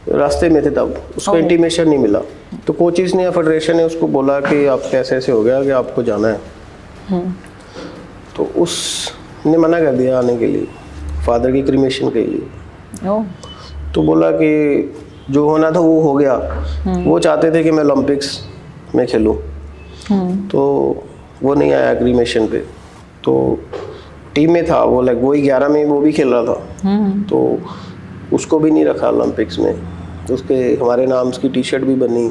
रास्ते में थे तब, उसको इंटीमेशन नहीं मिला। तो कोचेस ने या फेडरेशन ने उसको बोला कि आप कैसे ऐसे हो गया कि आपको जाना है। तो उसने मना कर दिया आने के लिए, फादर की क्रीमेशन के लिए। तो बोला कि जो होना था वो हो गया। वो चाहते थे कि मैं ओलंपिक्स में खेलूं, तो वो नहीं आया क्रीमेशन पे। तो टीम में था वो, वही 11 में वो भी खेल रहा था, तो उसको भी नहीं रखा ओलंपिक्स में। उसके हमारे नाम की टी-शर्ट भी बनी।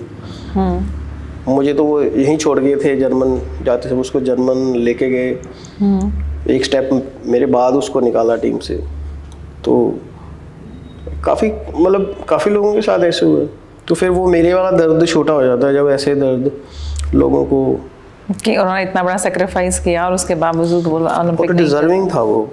मुझे तो वो यहीं छोड़ गए थे, जर्मन जाते थे, उसको जर्मन लेके गए, एक स्टेप मेरे बाद उसको निकाला टीम से। तो काफ़ी लोगों के साथ ऐसे हुए। तो फिर वो मेरे वाला दर्द छोटा हो जाता है जब ऐसे दर्द लोगों को, कि उन्होंने इतना बड़ा सेक्रीफाइस किया और उसके बावजूद वो ओलंपिक डिजर्विंग था वो।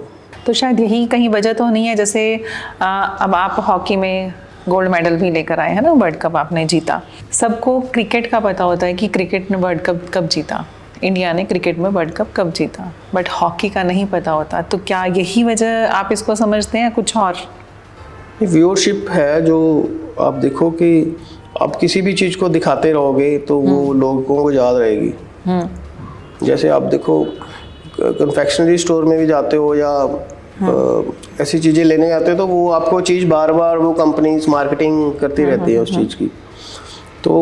तो शायद यही कहीं वजह तो नहीं है, जैसे अब आप हॉकी में गोल्ड मेडल भी लेकर आए हैं ना, वर्ल्ड कप आपने जीता। सबको क्रिकेट का पता होता है कि क्रिकेट ने वर्ल्ड कप कब जीता, इंडिया ने क्रिकेट में वर्ल्ड कप कब जीता, बट हॉकी का नहीं पता होता। तो क्या यही वजह आप इसको समझते हैं, कुछ और? व्यूअरशिप है जो आप देखो कि आप किसी भी चीज़ को दिखाते रहोगे तो वो लोगों को याद रहेगी। जैसे आप देखो कन्फेक्शनरी स्टोर में भी जाते हो या ऐसी चीज़ें लेने जाते हो तो वो आपको चीज़ बार बार वो कंपनीज मार्केटिंग करती रहती है उस चीज़ की, तो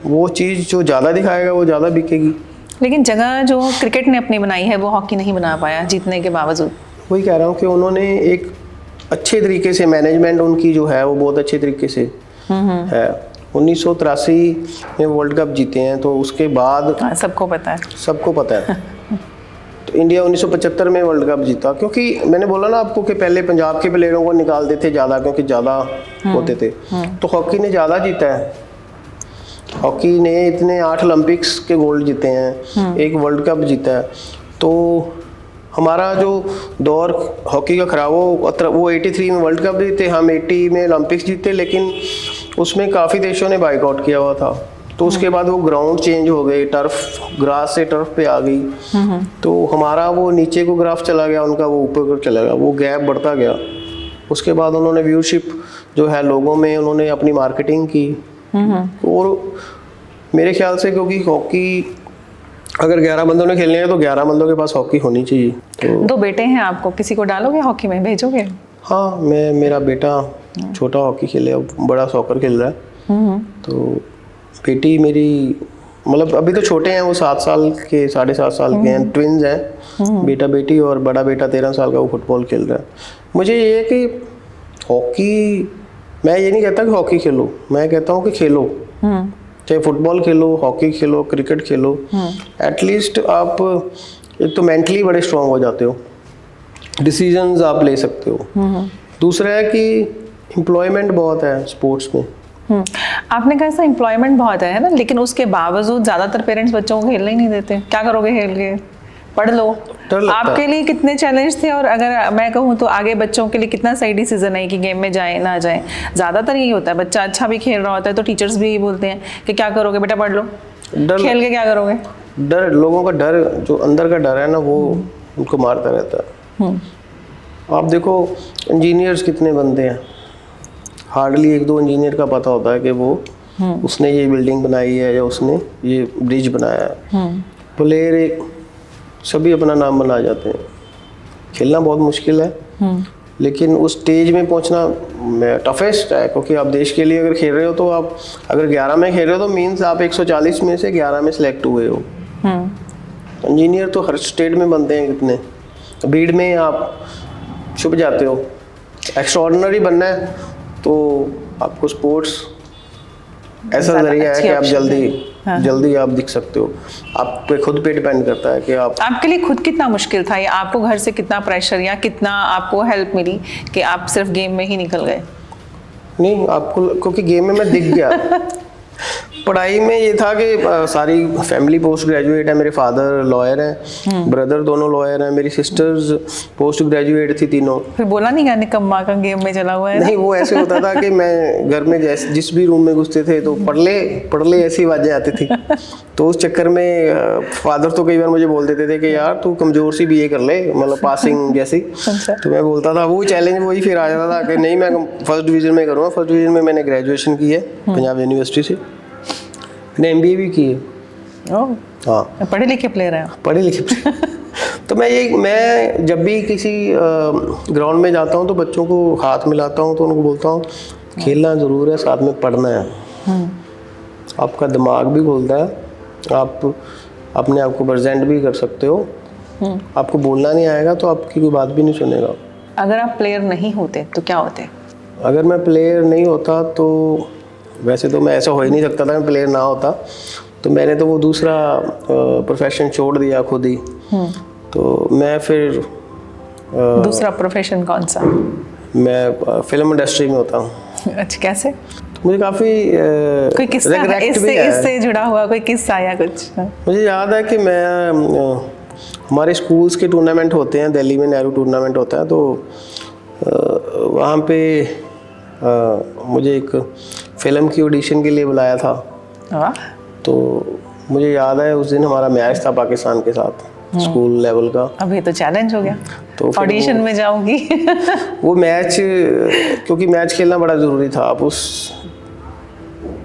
वो चीज़ जो ज़्यादा दिखाएगा वो ज़्यादा बिकेगी। लेकिन जगह जो क्रिकेट ने अपनी बनाई है वो हॉकी नहीं बना पाया जीतने के बावजूद। वही कह रहा हूँ कि उन्होंने एक अच्छे तरीके से मैनेजमेंट उनकी जो है वो बहुत अच्छे तरीके से है। 1983 में वर्ल्ड कप जीते हैं, तो उसके बाद सबको पता है तो इंडिया 1975 में वर्ल्ड कप जीता, क्योंकि मैंने बोला ना आपको कि पहले पंजाब के प्लेयरों को निकाल देते ज़्यादा, क्योंकि ज़्यादा होते थे। तो हॉकी ने ज़्यादा जीता है, हॉकी ने इतने 8 ओलंपिक्स के गोल्ड जीते हैं, एक वर्ल्ड कप जीता है। तो हमारा जो दौर हॉकी का खराब वो 83 में वर्ल्ड कप जीते, हम 80 में ओलंपिक्स जीते, लेकिन उसमें काफ़ी देशों ने बाइकआउट किया हुआ था। तो उसके बाद वो ग्राउंड चेंज हो गए, टर्फ ग्रास से टर्फ पे आ गई, तो हमारा वो नीचे को ग्राफ चला गया, उनका वो ऊपर को चला गया, वो गैप बढ़ता गया। उसके बाद उन्होंने व्यूअरशिप जो है लोगों में, उन्होंने अपनी मार्केटिंग की। और मेरे ख्याल से क्योंकि हॉकी अगर 11 बंदों ने खेलने हैं तो 11 बंदों के पास हॉकी होनी चाहिए। तो 2 बेटे हैं आपको, किसी को डालोगे हॉकी में, भेजोगे? हाँ, मेरा बेटा छोटा हॉकी खेले, अब बड़ा सॉकर खेल रहा है। तो बेटी मेरी मतलब अभी तो छोटे हैं, वो 7 साल के 7.5 साल के हैं, ट्विन्स हैं, बेटा बेटी, और बड़ा बेटा 13 साल का, वो फुटबॉल खेल रहा है। मुझे ये है कि हॉकी, मैं ये नहीं कहता कि हॉकी खेलो, मैं कहता हूँ कि खेलो, चाहे फुटबॉल खेलो, हॉकी खेलो, क्रिकेट खेलो, एटलीस्ट आप एक तो मेंटली बड़े स्ट्रांग हो जाते हो, डिसीजंस आप ले सकते हो। दूसरा है कि एम्प्लॉयमेंट बहुत है स्पोर्ट्स में। आपने कहा ऐसा एम्प्लॉयमेंट बहुत है ना, लेकिन उसके बावजूद ज़्यादातर पेरेंट्स बच्चों को खेलने ही नहीं देते। क्या करोगे खेल के, पढ़ लो। आपके लिए कितने चैलेंज थे, और अगर मैं कहूँ तो आगे बच्चों के लिए कितना सही डिसीजन है कि गेम में जाए ना जाए? ज़्यादातर यही होता है, बच्चा अच्छा भी खेल रहा होता है तो टीचर्स भी यही बोलते हैं कि क्या करोगे बेटा, पढ़ लो, खेल के क्या करोगे। डर, लोगों का डर, जो अंदर का डर है ना, वो उनको मारता रहता है। आप देखो इंजीनियर्स कितने बनते हैं, हार्डली 1-2 इंजीनियर का पता होता है कि वो उसने ये बिल्डिंग बनाई है या उसने ये ब्रिज बनाया है। प्लेयर एक सभी अपना नाम बना जाते हैं। खेलना बहुत मुश्किल है, लेकिन उस स्टेज में पहुंचना टफेस्ट है, क्योंकि आप देश के लिए अगर खेल रहे हो तो आप अगर 11 में खेल रहे हो तो मीन्स आप 140 में से 11 में सिलेक्ट हुए हो। इंजीनियर तो हर स्टेट में बनते हैं, कितने भीड़ में आप छुप जाते हो। एक्स्ट्राऑर्डिनरी बनना है तो आपको स्पोर्ट्स ऐसा जरिया है कि आप जल्दी आप दिख सकते हो। आप पे खुद पे डिपेंड करता है कि आपके लिए खुद कितना मुश्किल था, या आपको घर से कितना प्रेशर या कितना आपको हेल्प मिली कि आप सिर्फ गेम में ही निकल गए? नहीं, आपको क्योंकि गेम में मैं दिख गया। पढ़ाई में ये था कि सारी फैमिली पोस्ट ग्रेजुएट है, मेरे फादर लॉयर हैं, ब्रदर दोनों लॉयर हैं, मेरी सिस्टर्स पोस्ट ग्रेजुएट थी तीनों। फिर बोला नहीं क्या निकम्मा का गेम में चला हुआ है? नहीं, वो ऐसे होता था कि मैं घर में जिस भी रूम में घुसते थे तो पढ़ ले ऐसी आवाजें आती थी। तो उस चक्कर में फादर तो कई बार मुझे बोल देते थे कि यार तू कमजोर सी BA कर ले, मतलब पासिंग जैसी। तो मैं बोलता था, वो चैलेंज वही फिर आ जाता था कि नहीं, मैं फर्स्ट डिवीजन में करूँगा। फर्स्ट डिवीजन में मैंने ग्रेजुएशन की है पंजाब यूनिवर्सिटी से, मैंने MBA भी की है। हाँ, पढ़े लिखे प्लेयर हैं। पढ़े लिखे तो मैं जब भी किसी ग्राउंड में जाता हूँ तो बच्चों को हाथ मिलाता हूँ, तो उनको बोलता हूँ खेलना ज़रूर है, साथ में पढ़ना है। आपका दिमाग भी खुलता है, आप अपने आप को प्रेजेंट भी कर सकते हो। आपको बोलना नहीं आएगा तो आपकी कोई बात भी नहीं सुनेगा। अगर आप प्लेयर नहीं होते तो क्या होते? अगर मैं प्लेयर नहीं होता तो वैसे तो मैं ऐसा हो ही नहीं सकता था, मैं प्लेयर ना होता तो मैंने तो वो दूसरा प्रोफेशन छोड़ दिया खुद ही। तो मैं फिर दूसरा प्रोफेशन कौन सा? मैं फिल्म इंडस्ट्री में होता हूँ। अच्छा, कैसे? तो मुझे काफ़ी कोई किस्सा है इससे जुड़ा हुआ, कोई किस्सा या कुछ? मुझे याद है कि मैं हमारे स्कूल्स के टूर्नामेंट होते हैं, दिल्ली में नेहरू टूर्नामेंट होता है, तो वहाँ पे मुझे एक फ़िल्म की ऑडिशन के लिए बुलाया था। तो मुझे याद है उस दिन हमारा मैच था पाकिस्तान के साथ, स्कूल लेवल का। अभी तो चैलेंज हो गया, तो ऑडिशन में जाऊंगी। वो मैच, क्योंकि मैच खेलना बड़ा ज़रूरी था, आप उस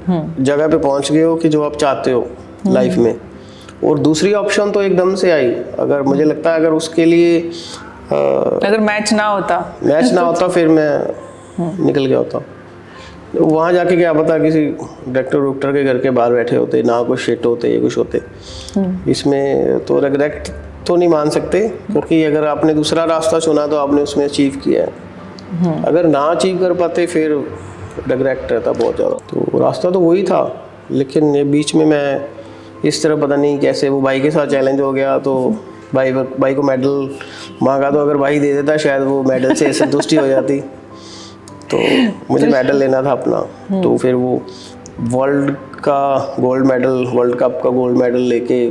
जगह पे पहुंच गए हो कि जो आप चाहते हो लाइफ में, और दूसरी ऑप्शन तो एकदम से आई। अगर मुझे लगता है अगर उसके लिए अगर मैच ना होता फिर मैं निकल गया होता। वहाँ जाके क्या पता किसी डायरेक्टर के घर के बाहर बैठे होते, ना कुछ शिट होते या कुछ होते। इसमें तो रिग्रेट तो नहीं मान सकते, क्योंकि अगर आपने दूसरा रास्ता चुना तो आपने उसमें अचीव किया है। अगर ना अचीव कर पाते फिर रिग्रेट रहता बहुत ज़्यादा। तो रास्ता तो वही था, लेकिन ये बीच में मैं इस तरह पता नहीं कैसे वो भाई के साथ चैलेंज हो गया। तो भाई को मेडल मांगा, तो अगर भाई दे देता शायद वो मेडल से संतुष्टि हो जाती। तो मुझे मेडल लेना था अपना। तो फिर वो वर्ल्ड कप का गोल्ड मेडल लेके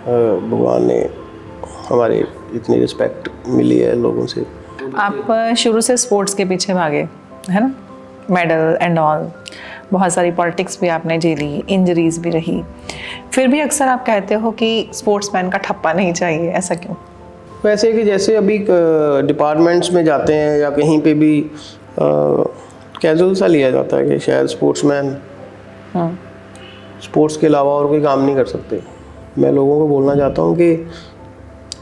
भगवान ने हमारे इतनी रिस्पेक्ट मिली है लोगों से। आप शुरू से स्पोर्ट्स के पीछे भागे, है ना, मेडल एंड ऑल, बहुत सारी पॉलिटिक्स भी आपने झेली, इंजरीज भी रही, फिर भी अक्सर आप कहते हो कि स्पोर्ट्समैन का ठप्पा नहीं चाहिए, ऐसा क्यों? वैसे कि जैसे अभी डिपार्टमेंट्स में जाते हैं या कहीं पे भी कैजुअल सा लिया जाता है कि शायद स्पोर्ट्समैन स्पोर्ट्स के अलावा और कोई काम नहीं कर सकते। मैं लोगों को बोलना चाहता हूँ कि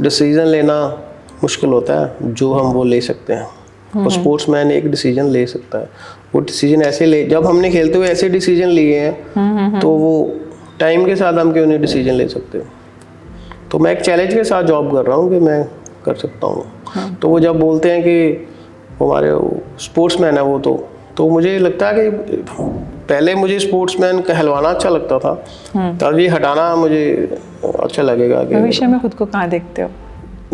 डिसीज़न लेना मुश्किल होता है, जो हम वो ले सकते हैं। और स्पोर्ट्समैन एक डिसीजन ले सकता है। वो डिसीजन ऐसे ले, जब हमने खेलते हुए ऐसे डिसीजन लिए हैं, तो वो टाइम के साथ हम क्यों नहीं डिसीजन ले सकते। तो मैं एक चैलेंज के साथ जॉब कर रहा हूँ कि मैं कर सकता हूँ। तो वो जब बोलते हैं कि हमारे स्पोर्ट्समैन है वो, तो मुझे लगता है कि पहले मुझे स्पोर्ट्समैन कहलवाना अच्छा लगता था, तब ये हटाना मुझे अच्छा लगेगा। कि भविष्य में खुद को कहाँ देखते हो?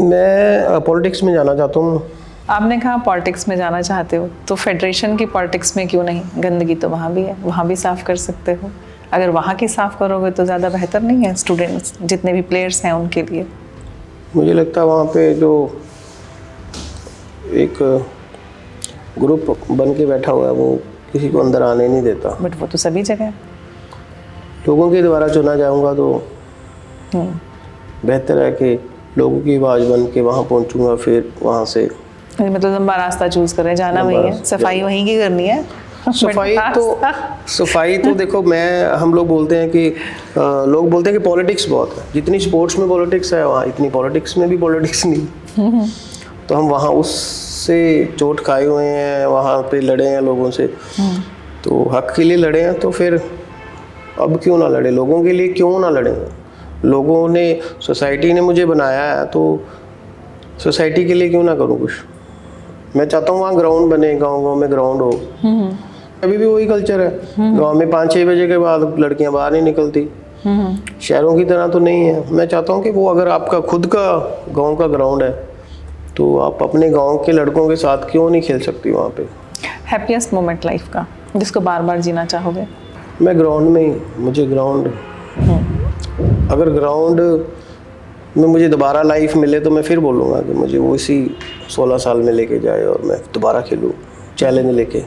मैं पॉलिटिक्स में जाना चाहता हूँ। आपने कहा पॉलिटिक्स में जाना चाहते हो, तो फेडरेशन की पॉलिटिक्स में क्यों नहीं? गंदगी तो वहाँ भी है, वहाँ भी साफ कर सकते हो। अगर वहाँ की साफ करोगे तो ज़्यादा बेहतर नहीं है स्टूडेंट्स, जितने भी प्लेयर्स हैं उनके लिए? मुझे लगता है वहाँ पे जो एक ग्रुप बन के बैठा हुआ है वो किसी को अंदर आने नहीं देता। बट वो तो सभी जगह है। लोगों के द्वारा चुना जाऊँगा तो बेहतर है कि लोगों की आवाज़ बन के वहाँ पहुँचूँगा, फिर वहाँ से मतलब लंबा रास्ता चूज करें, जाना वही है, सफाई वहीं की करनी है। सफाई तो देखो, हम लोग बोलते हैं कि लोग बोलते हैं कि पॉलिटिक्स बहुत है। जितनी स्पोर्ट्स में पॉलिटिक्स है वहाँ इतनी पॉलिटिक्स में भी पॉलिटिक्स नहीं। तो हम वहाँ उससे चोट खाए हुए हैं, वहाँ पे लड़े हैं लोगों से, तो हक के लिए लड़े हैं। तो फिर अब क्यों ना लड़े, लोगों के लिए क्यों ना लड़े। लोगों ने, सोसाइटी ने मुझे बनाया है, तो सोसाइटी के लिए क्यों ना करूँ कुछ। मैं चाहता हूँ वहाँ ग्राउंड बने, गांव में ग्राउंड हो। अभी भी वही कल्चर है, गांव में 5-6 बजे के बाद लड़कियां बाहर नहीं निकलती। शहरों की तरह तो नहीं है। मैं चाहता हूँ कि वो अगर आपका खुद का गांव का ग्राउंड है तो आप अपने गांव के लड़कों के साथ क्यों नहीं खेल सकती वहाँ पे। हैप्पीएस्ट मोमेंट लाइफ का जिसको बार बार जीना चाहोगे? मैं ग्राउंड में ही, मुझे ग्राउंड, अगर ग्राउंड में मुझे दोबारा लाइफ मिले तो मैं फिर बोलूँगा कि मुझे वो इसी 16 साल में लेके जाए और मैं दोबारा खेलूँ चैलेंज लेके।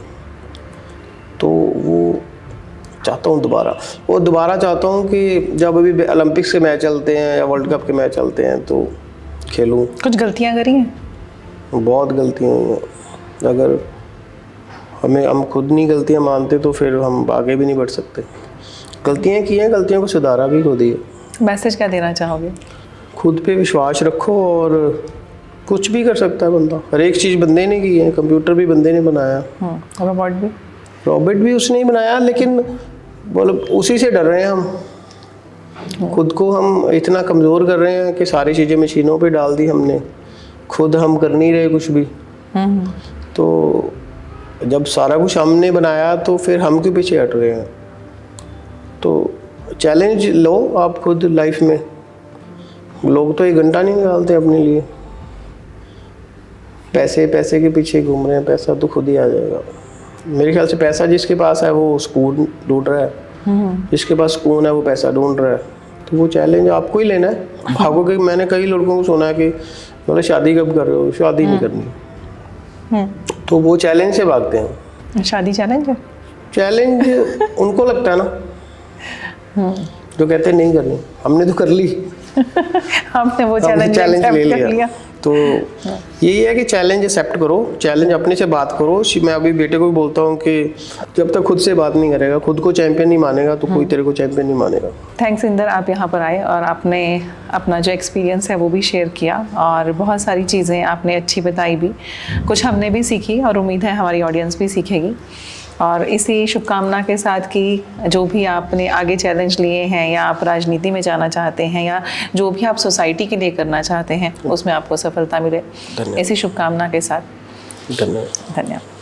तो वो चाहता हूँ दोबारा चाहता हूँ कि जब अभी ओलंपिक्स के मैच चलते हैं या वर्ल्ड कप के मैच चलते हैं तो खेलूँ। कुछ गलतियाँ करी हैं? बहुत गलतियाँ हुई हैं। अगर हम खुद नहीं गलतियाँ मानते तो फिर हम आगे भी नहीं बढ़ सकते। गलतियाँ की हैं, गलतियों को सुधारा भी खुद ही है। मैसेज क्या देना चाहोगे? खुद पे विश्वास रखो और कुछ भी कर सकता है बंदा। हर एक चीज़ बंदे ने की है, कंप्यूटर भी बंदे ने बनाया, रॉबोट भी उसने ही बनाया, लेकिन बोलो उसी से डर रहे हैं हम। खुद को हम इतना कमज़ोर कर रहे हैं कि सारी चीज़ें मशीनों पे डाल दी हमने, खुद हम कर नहीं रहे कुछ भी। तो जब सारा कुछ हमने बनाया तो फिर हम क्यों पीछे हट रहे हैं। तो चैलेंज लो आप खुद लाइफ में। लोग तो 1 घंटा नहीं निकालते अपने लिए, पैसे पैसे के पीछे घूम रहे हैं, पैसा तो खुद ही आ जाएगा। मेरे ख्याल से पैसा जिसके पास है वो सुकून ढूंढ रहा है, जिसके पास सुकून है वो पैसा ढूंढ रहा है। तो वो चैलेंज आपको ही लेना है। भागोगे, मैंने कई लड़कों को सुना है कि मतलब शादी कब कर रहे हो, शादी नहीं करनी, तो वो चैलेंज से भागते हैं। शादी चैलेंज है? चैलेंज उनको लगता है ना जो कहते हैं नहीं करनी, हमने तो कर ली। हमने वो चैलेंज ले लिया। तो यही है कि चैलेंज एक्सेप्ट करो, चैलेंज अपने से बात करो। मैं अभी बेटे को भी बोलता हूँ कि जब तक खुद से बात नहीं करेगा, खुद को चैंपियन नहीं मानेगा, तो कोई तेरे को चैंपियन नहीं मानेगा। थैंक्स इंदर, आप यहाँ पर आए और आपने अपना जो एक्सपीरियंस है वो भी शेयर किया और बहुत सारी चीज़ें आपने अच्छी बताई भी, कुछ हमने भी सीखी और उम्मीद है हमारी ऑडियंस भी सीखेगी। और इसी शुभकामना के साथ कि जो भी आपने आगे चैलेंज लिए हैं या आप राजनीति में जाना चाहते हैं या जो भी आप सोसाइटी के लिए करना चाहते हैं उसमें आपको सफलता मिले, इसी शुभकामना के साथ। धन्यवाद। धन्यवाद।